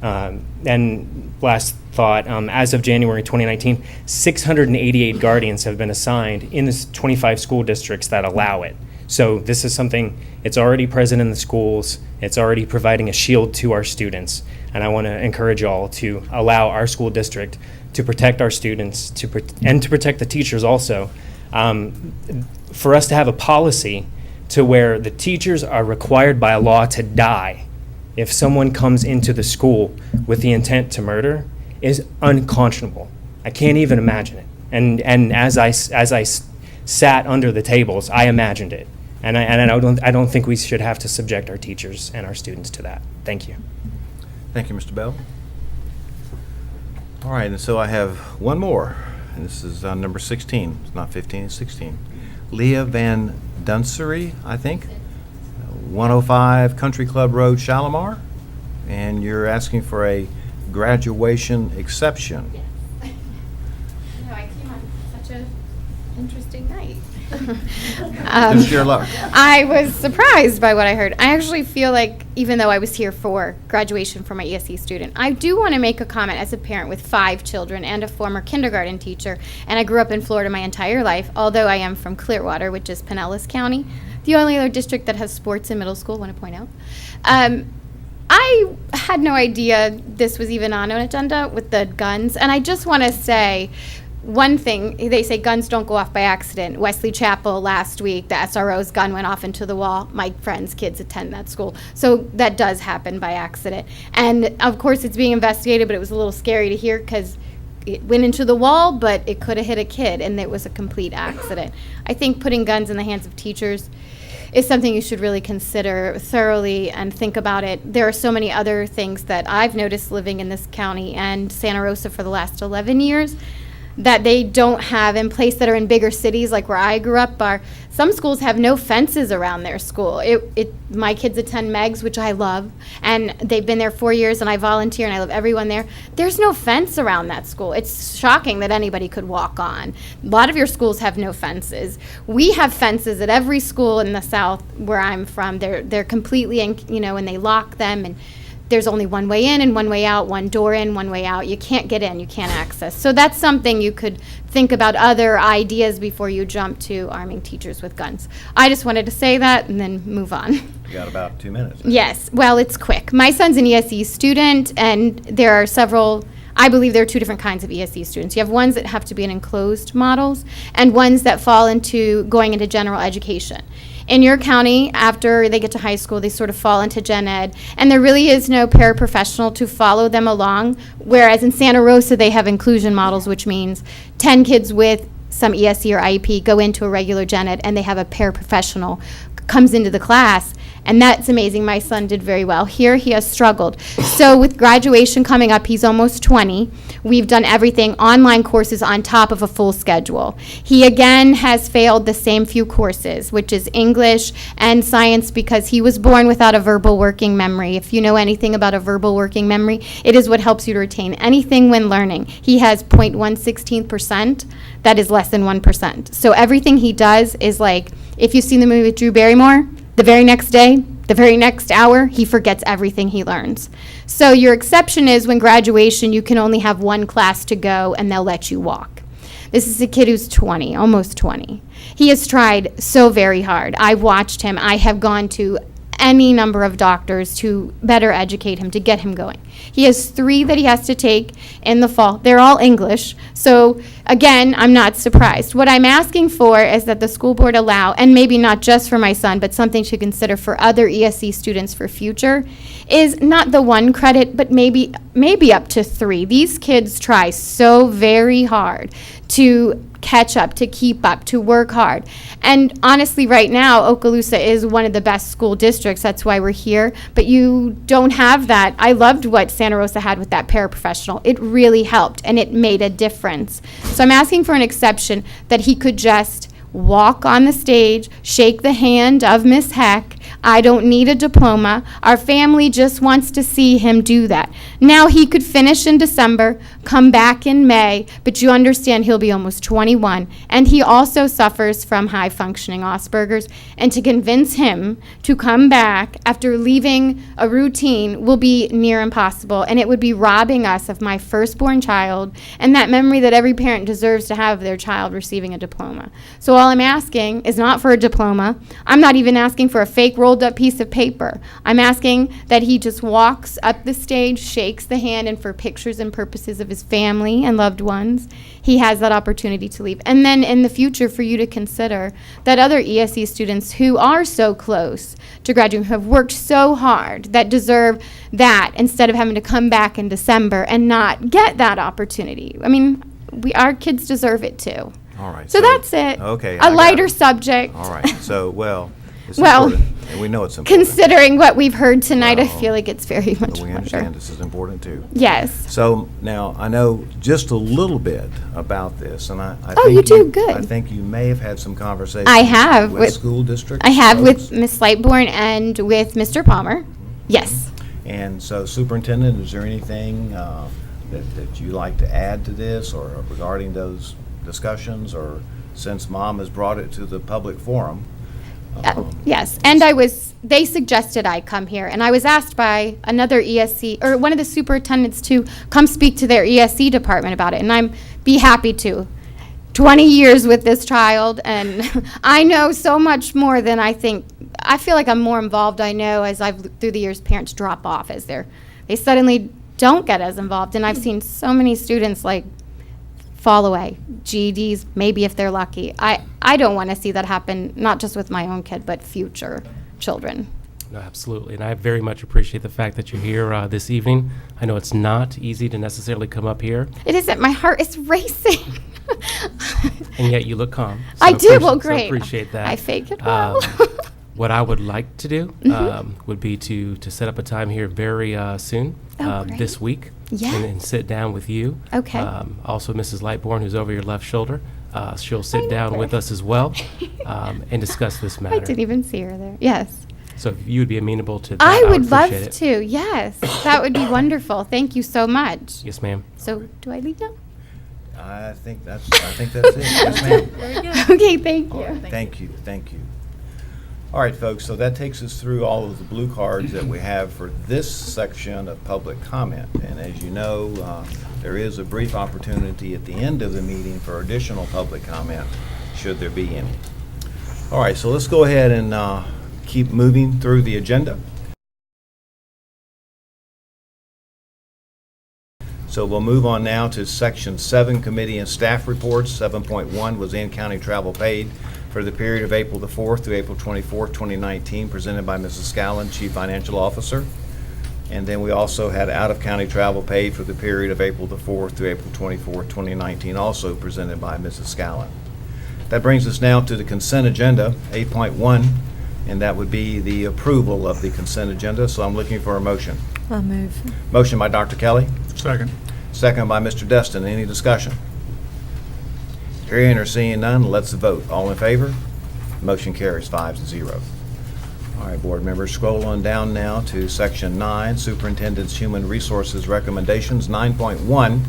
And last thought, as of January 2019, 688 guardians have been assigned in the 25 school districts that allow it. So this is something, it's already present in the schools, it's already providing a shield to our students, and I want to encourage y'all to allow our school district to protect our students and to protect the teachers also. For us to have a policy to where the teachers are required by law to die if someone comes into the school with the intent to murder is unconscionable. I can't even imagine it. And as I sat under the tables, I imagined it. And I don't think we should have to subject our teachers and our students to that. Thank you. Thank you, Mr. Bell. All right, and so I have one more, and this is number 16. It's not 15, it's 16. Leah Van Dunsery, I think, 105 Country Club Road, Shalimar, and you're asking for a graduation exception. Yes. I came on such an interesting night. Just your luck. I was surprised by what I heard. I actually feel like, even though I was here for graduation for my ESE student, I do want to make a comment as a parent with 5 children and a former kindergarten teacher, and I grew up in Florida my entire life, although I am from Clearwater, which is Pinellas County, the only other district that has sports in middle school, I want to point out. I had no idea this was even on an agenda with the guns, and I just want to say, one thing, they say guns don't go off by accident. Wesley Chapel last week, the SRO's gun went off into the wall. My friend's kids attend that school. So that does happen by accident. And of course it's being investigated, but it was a little scary to hear because it went into the wall, but it could have hit a kid and it was a complete accident. I think putting guns in the hands of teachers is something you should really consider thoroughly and think about it. There are so many other things that I've noticed living in this county and Santa Rosa for the last 11 years that they don't have in place that are in bigger cities like where I grew up. Some schools have no fences around their school. My kids attend Meg's, which I love, and they've been there 4 years, and I volunteer, and I love everyone there. There's no fence around that school. It's shocking that anybody could walk on. A lot of your schools have no fences. We have fences at every school in the South where I'm from. They're completely, and they lock them, and there's only one way in and one way out, one door in, one way out. You can't get in, you can't access. So that's something you could think about, other ideas before you jump to arming teachers with guns. I just wanted to say that and then move on. You got about 2 minutes. Yes, well, it's quick. My son's an ESE student, and there are several, I believe there are 2 different kinds of ESE students. You have ones that have to be in enclosed models and ones that fall into going into general education. In your county, after they get to high school, they sort of fall into gen ed, and there really is no paraprofessional to follow them along, whereas in Santa Rosa, they have inclusion models, which means 10 kids with some ESE or IEP go into a regular gen ed, and they have a paraprofessional comes into the class, and that's amazing. My son did very well. Here, he has struggled. So with graduation coming up, he's almost 20. We've done everything, online courses on top of a full schedule. He again has failed the same few courses, which is English and science, because he was born without a verbal working memory. If you know anything about a verbal working memory, it is what helps you to retain anything when learning. He has 0.116%. That is less than 1%. So everything he does is like, if you've seen the movie with Drew Barrymore, the very next day, the very next hour, he forgets everything he learns. So your exception is when graduation, you can only have one class to go and they'll let you walk. This is a kid who's 20, almost 20. He has tried so very hard. I've watched him. I have gone to any number of doctors to better educate him, to get him going. He has 3 that he has to take in the fall. They're all English. So again, I'm not surprised. What I'm asking for is that the school board allow, and maybe not just for my son, but something to consider for other ESC students for future, is not the 1 credit, but maybe up to 3. These kids try so very hard to catch up, to keep up, to work hard. And honestly, right now, Okaloosa is one of the best school districts. That's why we're here. But you don't have that. I loved what Santa Rosa had with that paraprofessional. It really helped, and it made a difference. So I'm asking for an exception that he could just walk on the stage, shake the hand of Miss Heck. I don't need a diploma. Our family just wants to see him do that. Now he could finish in December, come back in May, but you understand he'll be almost 21. And he also suffers from high functioning Asperger's. And to convince him to come back after leaving a routine will be near impossible. And it would be robbing us of my firstborn child and that memory that every parent deserves to have of their child receiving a diploma. So all I'm asking is not for a diploma. I'm not even asking for a fake rolled up piece of paper. I'm asking that he just walks up the stage, shakes the hand, and for pictures and purposes of his family and loved ones, he has that opportunity to leave. And then in the future, for you to consider that other ESE students who are so close to graduating, who have worked so hard, that deserve that instead of having to come back in December and not get that opportunity. I mean, our kids deserve it too. All right. So that's it. Okay. A lighter subject. All right. So, well, it's Well, important, and we know it's important. Considering what we've heard tonight, I feel like it's very much We lighter. understand this is important too. Yes. So now I know just a little bit about this, and I Oh, think you do? Good. I think you may have had some conversations. I have with school districts. I have folks. with Miss Lightbourne and with Mr. Palmer. Yes. And so, Superintendent, is there anything that you'd like to add to this, or regarding those discussions, or since Mom has brought it to the public forum? Yes, and they suggested I come here, and I was asked by another ESC, or one of the superintendents, to come speak to their ESC department about it, and I'm be happy to. 20 years with this child, and I know so much more than I think. I feel like I'm more involved. I know as through the years, parents drop off as they suddenly don't get as involved, and I've seen so many students fall away, GEDs, maybe if they're lucky. I don't want to see that happen, not just with my own kid, but future children. No, absolutely. And I very much appreciate the fact that you're here this evening. I know it's not easy to necessarily come up here. It isn't. My heart is racing. And yet you look calm. I do. Well, So great. appreciate that. I fake it well. What I would like to do would be to set up a time here very soon, great. this week, Yeah. and sit down with you. Okay. Also, Mrs. Lightbourne, who's over your left shoulder, she'll sit down with us as well and discuss this matter. I didn't even see her there. Yes. So if you would be amenable to that, I would love appreciate it. to. Yes. That would be wonderful. Thank you so much. Yes, ma'am. So, do I leave now? I think that's it. Yes, ma'am. Very good. Okay, thank you. Thank you. Thank you. All right, folks, so that takes us through all of the blue cards that we have for this section of public comment. And as you know, there is a brief opportunity at the end of the meeting for additional public comment, should there be any. All right, so let's go ahead and keep moving through the agenda. So we'll move on now to Section 7, Committee and Staff Reports. 7.1 was in-county travel paid for the period of April the 4th through April 24th, 2019, presented by Mrs. Scallon, Chief Financial Officer. And then we also had out-of-county travel paid for the period of April the 4th through April 24th, 2019, also presented by Mrs. Scallon. That brings us now to the consent agenda, 8.1, and that would be the approval of the consent agenda. So I'm looking for a motion. I'll move. Motion by Dr. Kelly. Second. Second by Mr. Destin. Any discussion? Hearing or seeing none, let's vote. All in favor? Motion carries 5-0. All right, board members, scroll on down now to Section 9, Superintendent's Human Resources Recommendations. 9.1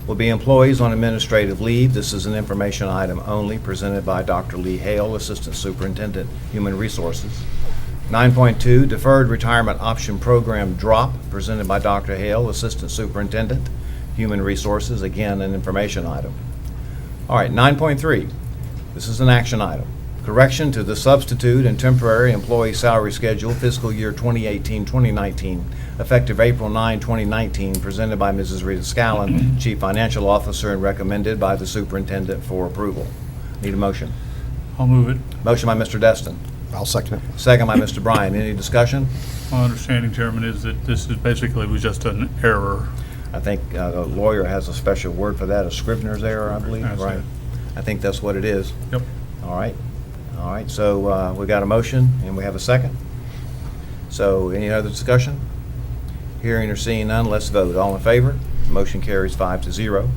will be employees on administrative leave. This is an information item only, presented by Dr. Lee Hale, Assistant Superintendent, Human Resources. 9.2, Deferred Retirement Option Program Drop, presented by Dr. Hale, Assistant Superintendent, Human Resources, again, an information item. All right, 9.3, this is an action item. correction to the substitute and temporary employee salary schedule fiscal year 2018-2019, effective April 9, 2019, presented by Mrs. Rita Scallon, Chief Financial Officer, and recommended by the Superintendent for approval. Need a motion? I'll move it. Motion by Mr. Destin. I'll second it. Second by Mr. Bryan. Any discussion? My understanding, Chairman, is that this is basically was just an error. I think the lawyer has a special word for that, a Scrivener's error, I believe, That's right? it. I think that's what it is. Yep. All right. All right, so we got a motion and we have a second. So any other discussion? Hearing or seeing none, let's vote. All in favor? Motion carries 5-0.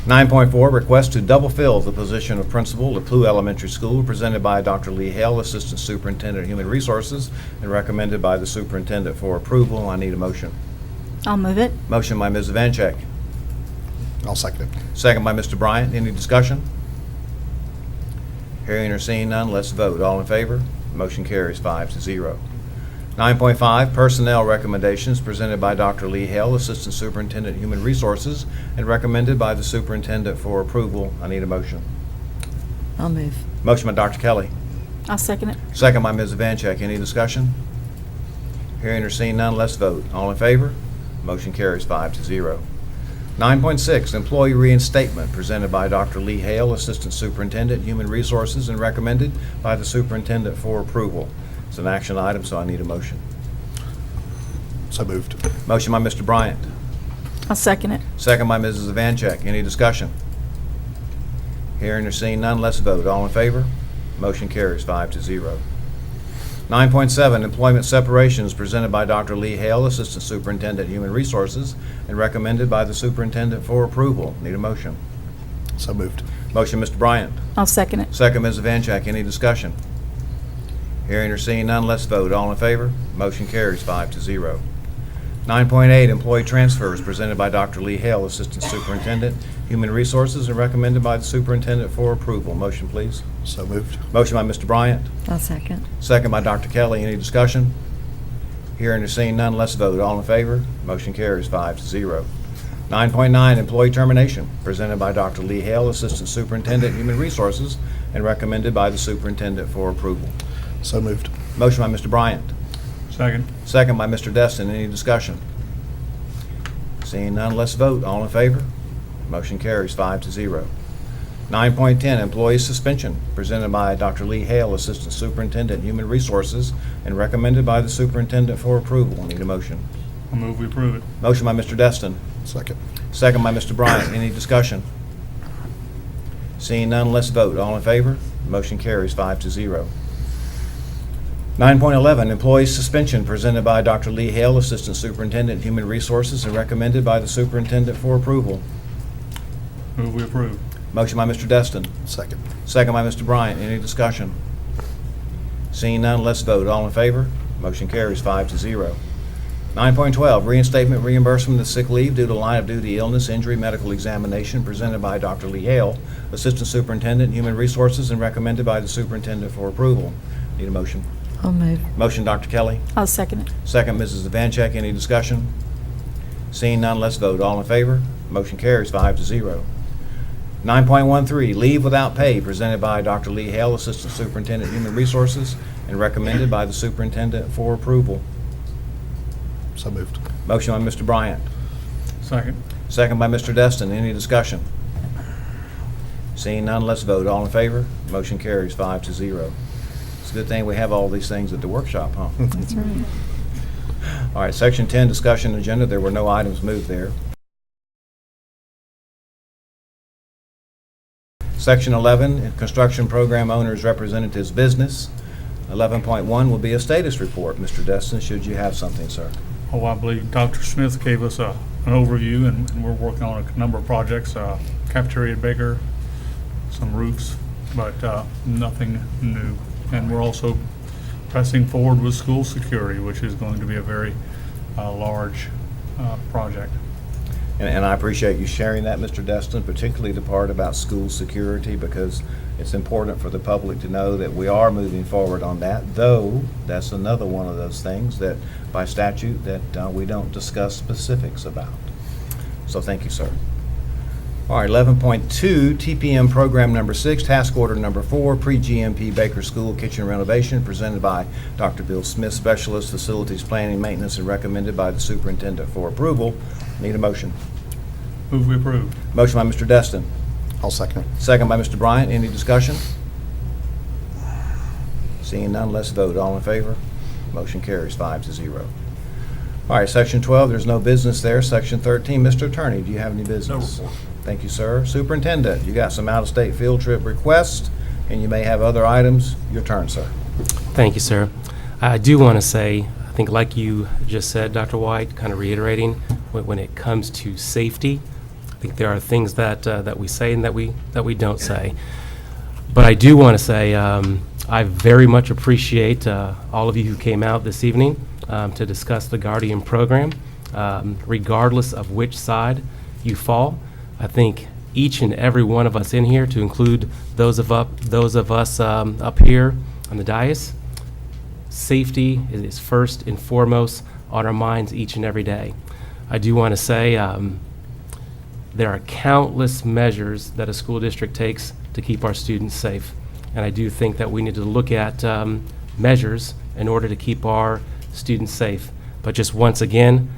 9.4, request to double fill the position of principal at Plough Elementary School, presented by Dr. Lee Hale, Assistant Superintendent of Human Resources, and recommended by the Superintendent for approval. I need a motion. I'll move it. Motion by Ms. Vanchek. I'll second it. Second by Mr. Bryant. Any discussion? Hearing or seeing none, let's vote. All in favor? Motion carries 5-0. 9.5, personnel recommendations presented by Dr. Lee Hale, Assistant Superintendent of Human Resources, and recommended by the Superintendent for approval. I need a motion. I'll move. Motion by Dr. Kelly. I'll second it. Second by Ms. Vanchek. Any discussion? Hearing or seeing none, let's vote. All in favor? Motion carries 5-0. 9.6, employee reinstatement presented by Dr. Lee Hale, Assistant Superintendent, Human Resources, and recommended by the Superintendent for approval. It's an action item, so I need a motion. So moved. Motion by Mr. Bryant. I'll second it. Second by Mrs. Vanchek. Any discussion? Hearing or seeing none, let's vote. All in favor? Motion carries 5-0. 9.7, employment separations presented by Dr. Lee Hale, Assistant Superintendent, Human Resources, and recommended by the Superintendent for approval. Need a motion. So moved. Motion, Mr. Bryant. I'll second it. Second, Mrs. Vanchek. Any discussion? Hearing or seeing none, let's vote. All in favor? Motion carries 5-0. 9.8, employee transfers presented by Dr. Lee Hale, Assistant Superintendent, Human Resources, and recommended by the Superintendent for approval. Motion, please. So moved. Motion by Mr. Bryant. I'll second. Second by Dr. Kelly. Any discussion? Hearing or seeing none, let's vote. All in favor? Motion carries 5-0. 9.9, employee termination, presented by Dr. Lee Hale, Assistant Superintendent, Human Resources, and recommended by the Superintendent for approval. So moved. Motion by Mr. Bryant. Second. Second by Mr. Destin. Any discussion? Seeing none, let's vote. All in favor? Motion carries 5-0. 9.10, employee suspension, presented by Dr. Lee Hale, Assistant Superintendent, Human Resources, and recommended by the Superintendent for approval. Need a motion. I'll move we approve it. Motion by Mr. Destin. Second. Second by Mr. Bryant. Any discussion? Seeing none, let's vote. All in favor? Motion carries 5-0. 9.11, employee suspension, presented by Dr. Lee Hale, Assistant Superintendent, Human Resources, and recommended by the Superintendent for approval. Move we approve. Motion by Mr. Destin. Second. Second by Mr. Bryant. Any discussion? Seeing none, let's vote. All in favor? Motion carries 5-0. 9.12, reinstatement reimbursement of sick leave due to line of duty illness, injury, medical examination, presented by Dr. Lee Hale, Assistant Superintendent, Human Resources, and recommended by the Superintendent for approval. Need a motion. I'll move. Motion, Dr. Kelly. I'll second it. Second, Mrs. Vanchek. Any discussion? Seeing none, let's vote. All in favor? Motion carries 5-0. 9.13, leave without pay, presented by Dr. Lee Hale, Assistant Superintendent, Human Resources, and recommended by the Superintendent for approval. So moved. Motion by Mr. Bryant. Second. Second by Mr. Destin. Any discussion? Seeing none, let's vote. All in favor? Motion carries 5-0. It's a good thing we have all these things at the workshop, huh? That's right. All right, Section 10, discussion agenda. There were no items moved there. Section 11, construction program owners representatives business. 11.1 will be a status report. Mr. Destin, should you have something, sir? Oh, I believe Dr. Smith gave us an overview, and we're working on a number of projects, cafeteria at Baker, some roofs, but nothing new. And we're also pressing forward with school security, which is going to be a very large project. And I appreciate you sharing that, Mr. Destin, particularly the part about school security, because it's important for the public to know that we are moving forward on that, though that's another one of those things that by statute that we don't discuss specifics about. So thank you, sir. All right, 11.2, TPM Program Number 6, Task Order Number 4, Pre-GMP Baker School Kitchen Renovation, presented by Dr. Bill Smith, Specialist, Facilities Planning and Maintenance, and recommended by the Superintendent for approval. Need a motion. Move we approve. Motion by Mr. Destin. I'll second it. Second by Mr. Bryant. Any discussion? Seeing none, let's vote. All in favor? Motion carries 5-0. All right, Section 12, there's no business there. Section 13, Mr. Attorney, do you have any business? No report. Thank you, sir. Superintendent, you got some out-of-state field trip requests, and you may have other items. Your turn, sir. Thank you, sir. I do want to say, I think like you just said, Dr. White, kind of reiterating, when it comes to safety, I think there are things that we say and that we don't say. But I do want to say I very much appreciate all of you who came out this evening to discuss the Guardian program, regardless of which side you fall. I think each and every one of us in here, to include those of us up here on the dais, safety is first and foremost on our minds each and every day. I do want to say there are countless measures that a school district takes to keep our students safe, and I do think that we need to look at measures in order to keep our students safe. But just once again,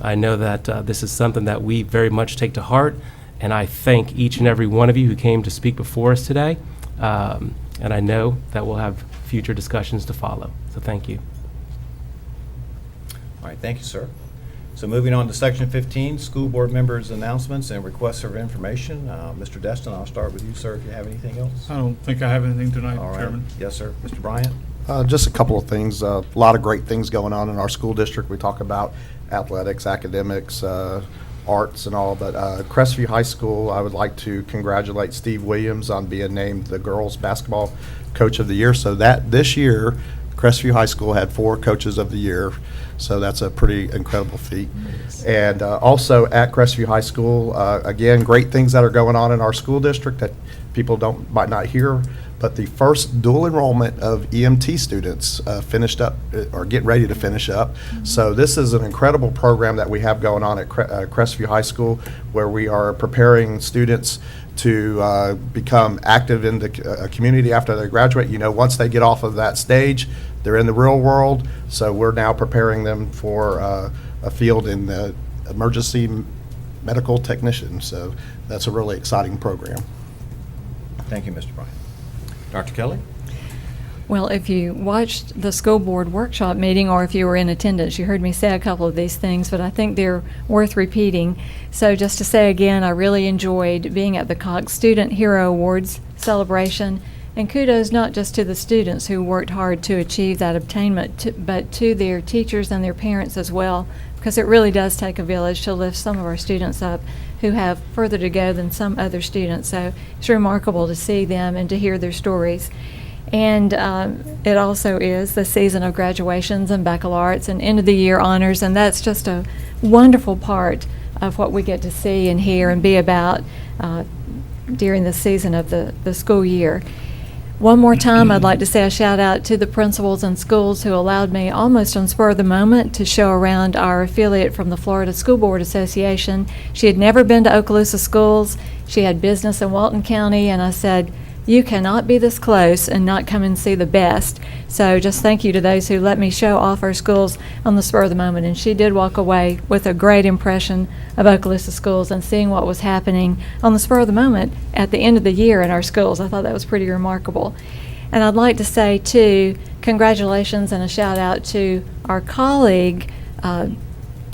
I know that this is something that we very much take to heart, and I thank each and every one of you who came to speak before us today, and I know that we'll have future discussions to follow. So thank you. All right, thank you, sir. So moving on to Section 15, School Board Members' Announcements and Requests for Information. Mr. Destin, I'll start with you, sir, if you have anything else. I don't think I have anything tonight, All right. Chairman. Yes, sir. Mr. Bryant? Just a couple of things. A lot of great things going on in our school district. We talk about athletics, academics, arts and all, but Crestview High School, I would like to congratulate Steve Williams on being named the girls basketball coach of the year. So that this year, Crestview High School had 4 coaches of the year, so that's a pretty incredible feat. And also at Crestview High School, again, great things that are going on in our school district that people might not hear, but the first dual enrollment of EMT students finished up or getting ready to finish up. So this is an incredible program that we have going on at Crestview High School, where we are preparing students to become active in the community after they graduate. You know, once they get off of that stage, they're in the real world. So we're now preparing them for a field in the emergency medical technician. So that's a really exciting program. Thank you, Mr. Bryant. Dr. Kelly? Well, if you watched the school board workshop meeting or if you were in attendance, you heard me say a couple of these things, but I think they're worth repeating. So just to say again, I really enjoyed being at the Cox Student Hero Awards celebration, and kudos not just to the students who worked hard to achieve that attainment, but to their teachers and their parents as well, because it really does take a village to lift some of our students up who have further to go than some other students. So it's remarkable to see them and to hear their stories. And it also is the season of graduations and baccalaureates and end of the year honors, and that's just a wonderful part of what we get to see and hear and be about during the season of the school year. One more time, I'd like to say a shout out to the principals and schools who allowed me almost on spur of the moment to show around our affiliate from the Florida School Board Association. She had never been to Okaloosa schools. She had business in Walton County, and I said, you cannot be this close and not come and see the best. So just thank you to those who let me show off our schools on the spur of the moment. And she did walk away with a great impression of Okaloosa schools and seeing what was happening on the spur of the moment at the end of the year in our schools. I thought that was pretty remarkable. And I'd like to say, too, congratulations and a shout out to our colleague,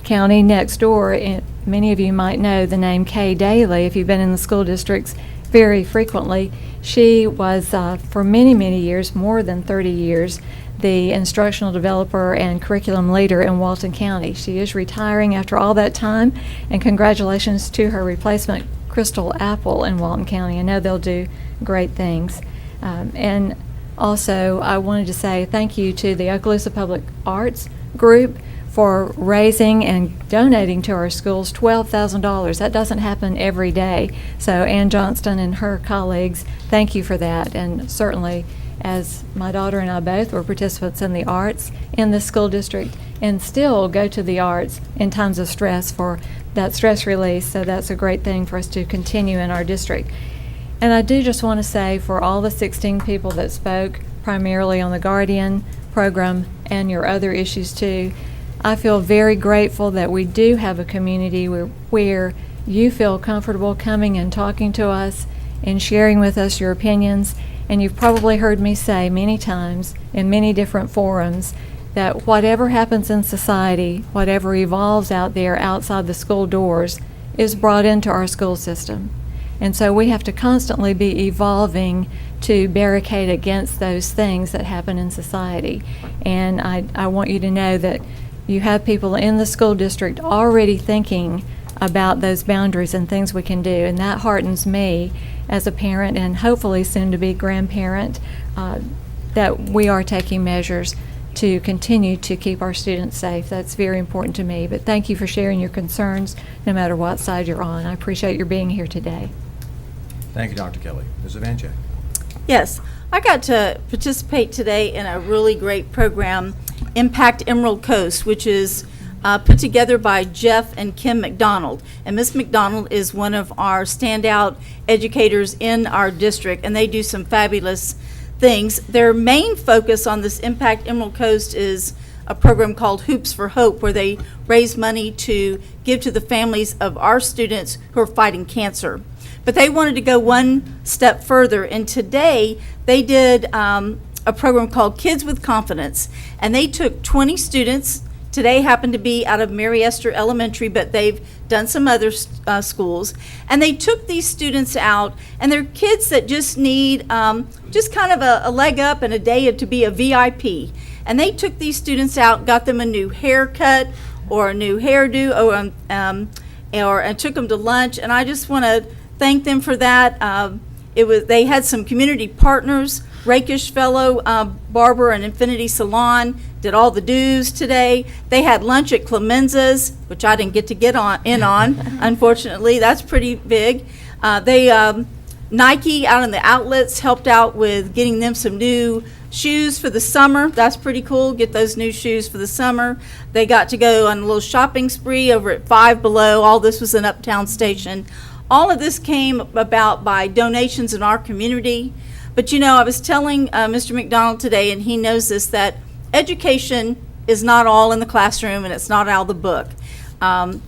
county next door. Many of you might know the name Kay Daly if you've been in the school districts very frequently. She was, for many, many years, more than 30 years, the instructional developer and curriculum leader in Walton County. She is retiring after all that time, and congratulations to her replacement, Crystal Apple, in Walton County. I know they'll do great things. And also, I wanted to say thank you to the Okaloosa Public Arts Group for raising and donating to our schools $12,000. That doesn't happen every day. So Ann Johnston and her colleagues, thank you for that. And certainly as my daughter and I both were participants in the arts in the school district and still go to the arts in times of stress for that stress release. So that's a great thing for us to continue in our district. And I do just want to say, for all the 16 people that spoke, primarily on the Guardian program and your other issues too, I feel very grateful that we do have a community where you feel comfortable coming and talking to us and sharing with us your opinions. And you've probably heard me say many times in many different forums that whatever happens in society, whatever evolves out there outside the school doors, is brought into our school system. And so we have to constantly be evolving to barricade against those things that happen in society. And I want you to know that you have people in the school district already thinking about those boundaries and things we can do, and that heartens me as a parent and hopefully soon to be grandparent, that we are taking measures to continue to keep our students safe. That's very important to me. But thank you for sharing your concerns no matter what side you're on. I appreciate your being here today. Thank you, Dr. Kelly. Ms. Evanchik. Yes, I got to participate today in a really great program, Impact Emerald Coast, which is put together by Jeff and Kim McDonald. And Ms. McDonald is one of our standout educators in our district, and they do some fabulous things. Their main focus on this Impact Emerald Coast is a program called Hoops for Hope, where they raise money to give to the families of our students who are fighting cancer. But they wanted to go one step further, and today they did a program called Kids with Confidence, and they took 20 students. Today happened to be out of Mary Esther Elementary, but they've done some other schools, and they took these students out, and they're kids that just need just kind of a leg up and a day to be a VIP. And they took these students out, got them a new haircut or a new hairdo, and took them to lunch, and I just want to thank them for that. They had some community partners. Rakish Fellow Barber and Infinity Salon did all the dues today. They had lunch at Clemenza's, which I didn't get to get in on, unfortunately. That's pretty big. Nike out in the outlets helped out with getting them some new shoes for the summer. That's pretty cool. Get those new shoes for the summer. They got to go on a little shopping spree over at Five Below. All this was in Uptown Station. All of this came about by donations in our community. But you know, I was telling Mr. McDonald today, and he knows this, that education is not all in the classroom and it's not out of the book.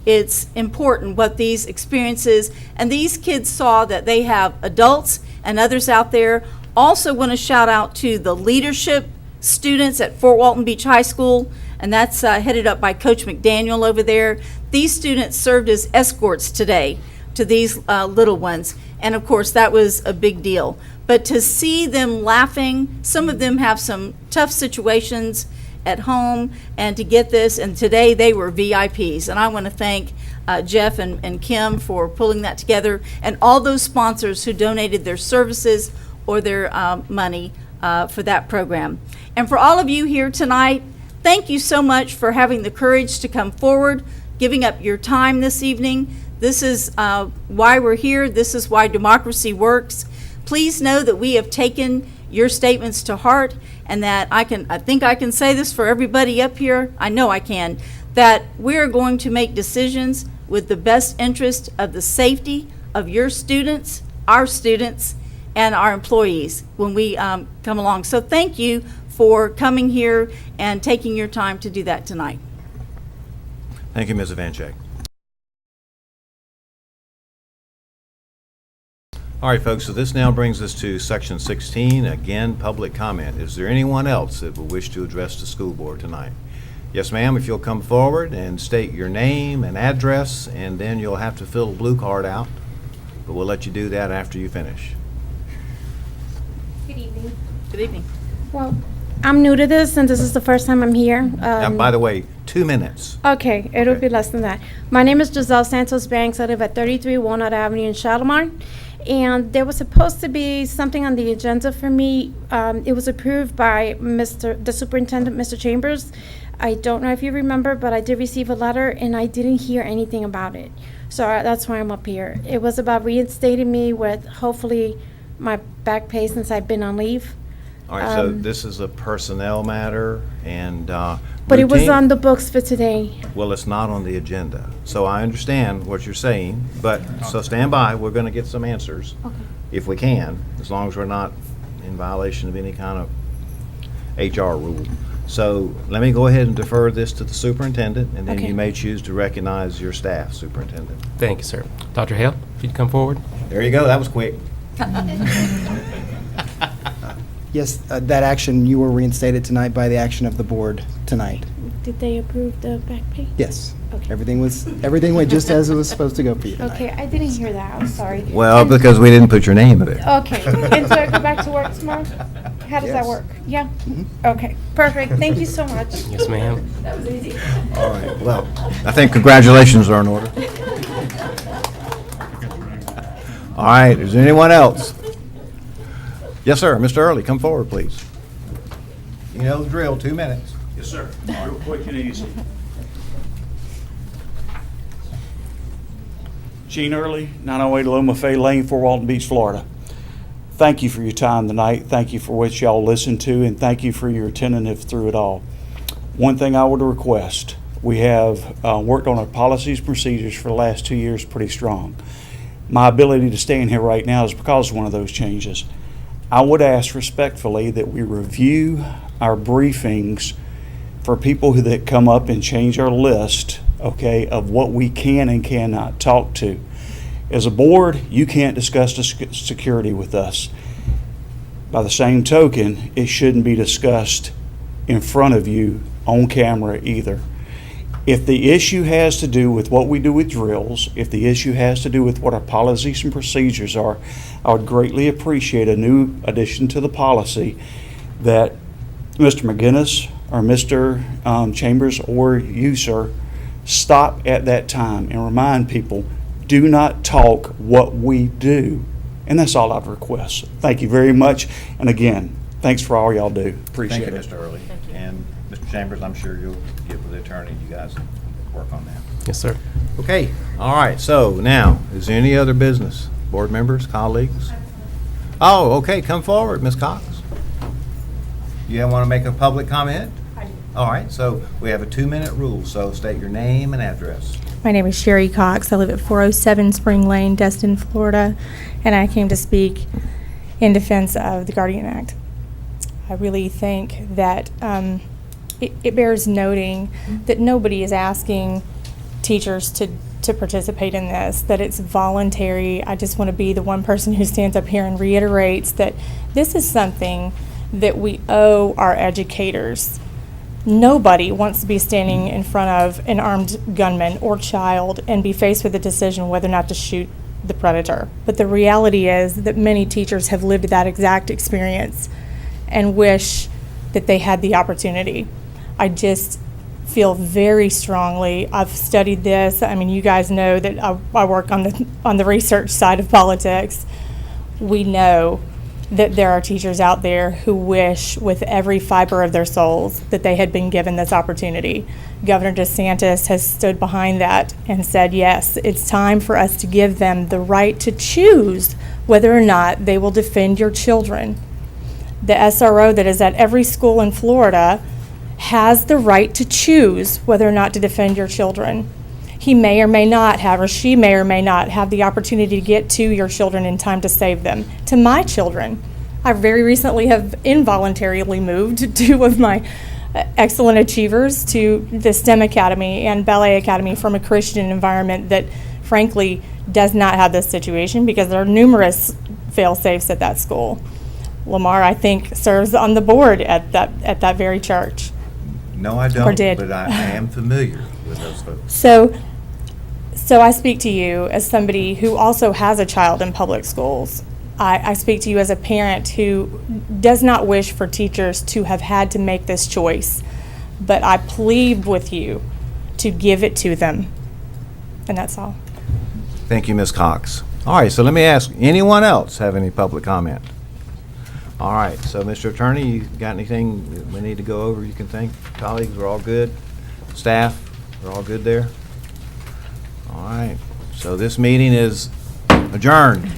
It's important what these experiences, and these kids saw that they have adults and others out there. Also want to shout out to the leadership students at Fort Walton Beach High School, and that's headed up by Coach McDaniel over there. These students served as escorts today to these little ones, and of course that was a big deal. But to see them laughing, some of them have some tough situations at home, and to get this, and today they were VIPs. And I want to thank Jeff and Kim for pulling that together, and all those sponsors who donated their services or their money for that program. And for all of you here tonight, thank you so much for having the courage to come forward, giving up your time this evening. This is why we're here. This is why democracy works. Please know that we have taken your statements to heart, and that I think I can say this for everybody up here. I know I can, that we're going to make decisions with the best interest of the safety of your students, our students, and our employees when we come along. So thank you for coming here and taking your time to do that tonight. Thank you, Ms. Evanchik. All right, folks, so this now brings us to section 16, again, public comment. Is there anyone else that would wish to address the school board tonight? Yes, ma'am, if you'll come forward and state your name and address, and then you'll have to fill a blue card out, but we'll let you do that after you finish. Good evening. Good evening. Well, I'm new to this, and this is the first time I'm here. Now, by the way, 2 minutes. Okay, it'll be less than that. My name is Giselle Santos Banks. I live at 33 Walnut Avenue in Shalimar. And there was supposed to be something on the agenda for me. It was approved by the superintendent, Mr. Chambers. I don't know if you remember, but I did receive a letter, and I didn't hear anything about it. So that's why I'm up here. It was about reinstating me with hopefully my back pay since I've been on leave. All right, so this is a personnel matter, and But it was routine- on the books for today. Well, it's not on the agenda. So I understand what you're saying, but, so stand by, we're going to get some answers. Okay. If we can, as long as we're not in violation of any kind of HR rule. So let me go ahead and defer this to the superintendent, and then Okay. you may choose to recognize your staff, superintendent. Thank you, sir. Dr. Hale, if you'd come forward. There you go, that was quick. Yes, that action, you were reinstated tonight by the action of the board tonight. Did they approve the back pay? Yes. Okay. Everything went just as it was supposed to go for you tonight. Okay, I didn't hear that, I'm sorry. Well, because we didn't put your name in it. Okay, and so I go back to work tomorrow? How does that Yes. work? Yeah? Okay, perfect, thank you so much. Yes, ma'am. That was easy. All right, well, I think congratulations are in order. All right, is there anyone else? Yes, sir, Mr. Early, come forward, please. You know the drill, 2 minutes. Yes, sir. Real quick and easy. Gene Early, 908 Loma Fay Lane, Fort Walton Beach, Florida. Thank you for your time tonight. Thank you for what y'all listened to, and thank you for your attentiveness through it all. One thing I would request, we have worked on our policies, procedures for the last 2 years pretty strong. My ability to stand here right now is because of one of those changes. I would ask respectfully that we review our briefings for people that come up and change our list, okay, of what we can and cannot talk to. As a board, you can't discuss security with us. By the same token, it shouldn't be discussed in front of you on camera either. If the issue has to do with what we do with drills, if the issue has to do with what our policies and procedures are, I would greatly appreciate a new addition to the policy that Mr. McGinnis or Mr. Chambers or you, sir, stop at that time and remind people, do not talk what we do. And that's all I'd request. Thank you very much. And again, thanks for all y'all do. Appreciate it. Thank you, Mr. Early. And Mr. Chambers, I'm sure you'll get with the attorney, you guys work on that. Yes, sir. Okay, all right, so now, is there any other business? Board members, colleagues? Oh, okay, come forward, Ms. Cox. You want to make a public comment? I do. All right, so we have a 2-minute rule, so state your name and address. My name is Sherry Cox. I live at 407 Spring Lane, Destin, Florida, and I came to speak in defense of the Guardian Act. I really think that it bears noting that nobody is asking teachers to participate in this, that it's voluntary. I just want to be the one person who stands up here and reiterates that this is something that we owe our educators. Nobody wants to be standing in front of an armed gunman or child and be faced with a decision whether or not to shoot the predator. But the reality is that many teachers have lived that exact experience and wish that they had the opportunity. I just feel very strongly, I've studied this, I mean, you guys know that I work on the research side of politics. We know that there are teachers out there who wish with every fiber of their souls that they had been given this opportunity. Governor DeSantis has stood behind that and said, yes, it's time for us to give them the right to choose whether or not they will defend your children. The SRO that is at every school in Florida has the right to choose whether or not to defend your children. He may or may not have, or she may or may not have the opportunity to get to your children in time to save them. To my children, I very recently have involuntarily moved 2 of my excellent achievers to the STEM Academy and Ballet Academy from a Christian environment that frankly does not have this situation because there are numerous fail-safes at that school. Lamar, I think, serves on the board at that very church. No, I Or don't, did. but I am familiar with those folks. So I speak to you as somebody who also has a child in public schools. I speak to you as a parent who does not wish for teachers to have had to make this choice, but I plead with you to give it to them. And that's all. Thank you, Ms. Cox. All right, so let me ask, anyone else have any public comment? All right, so Mr. Attorney, you got anything that we need to go over you can think? Colleagues, we're all good? Staff, we're all good there? All right, so this meeting is adjourned.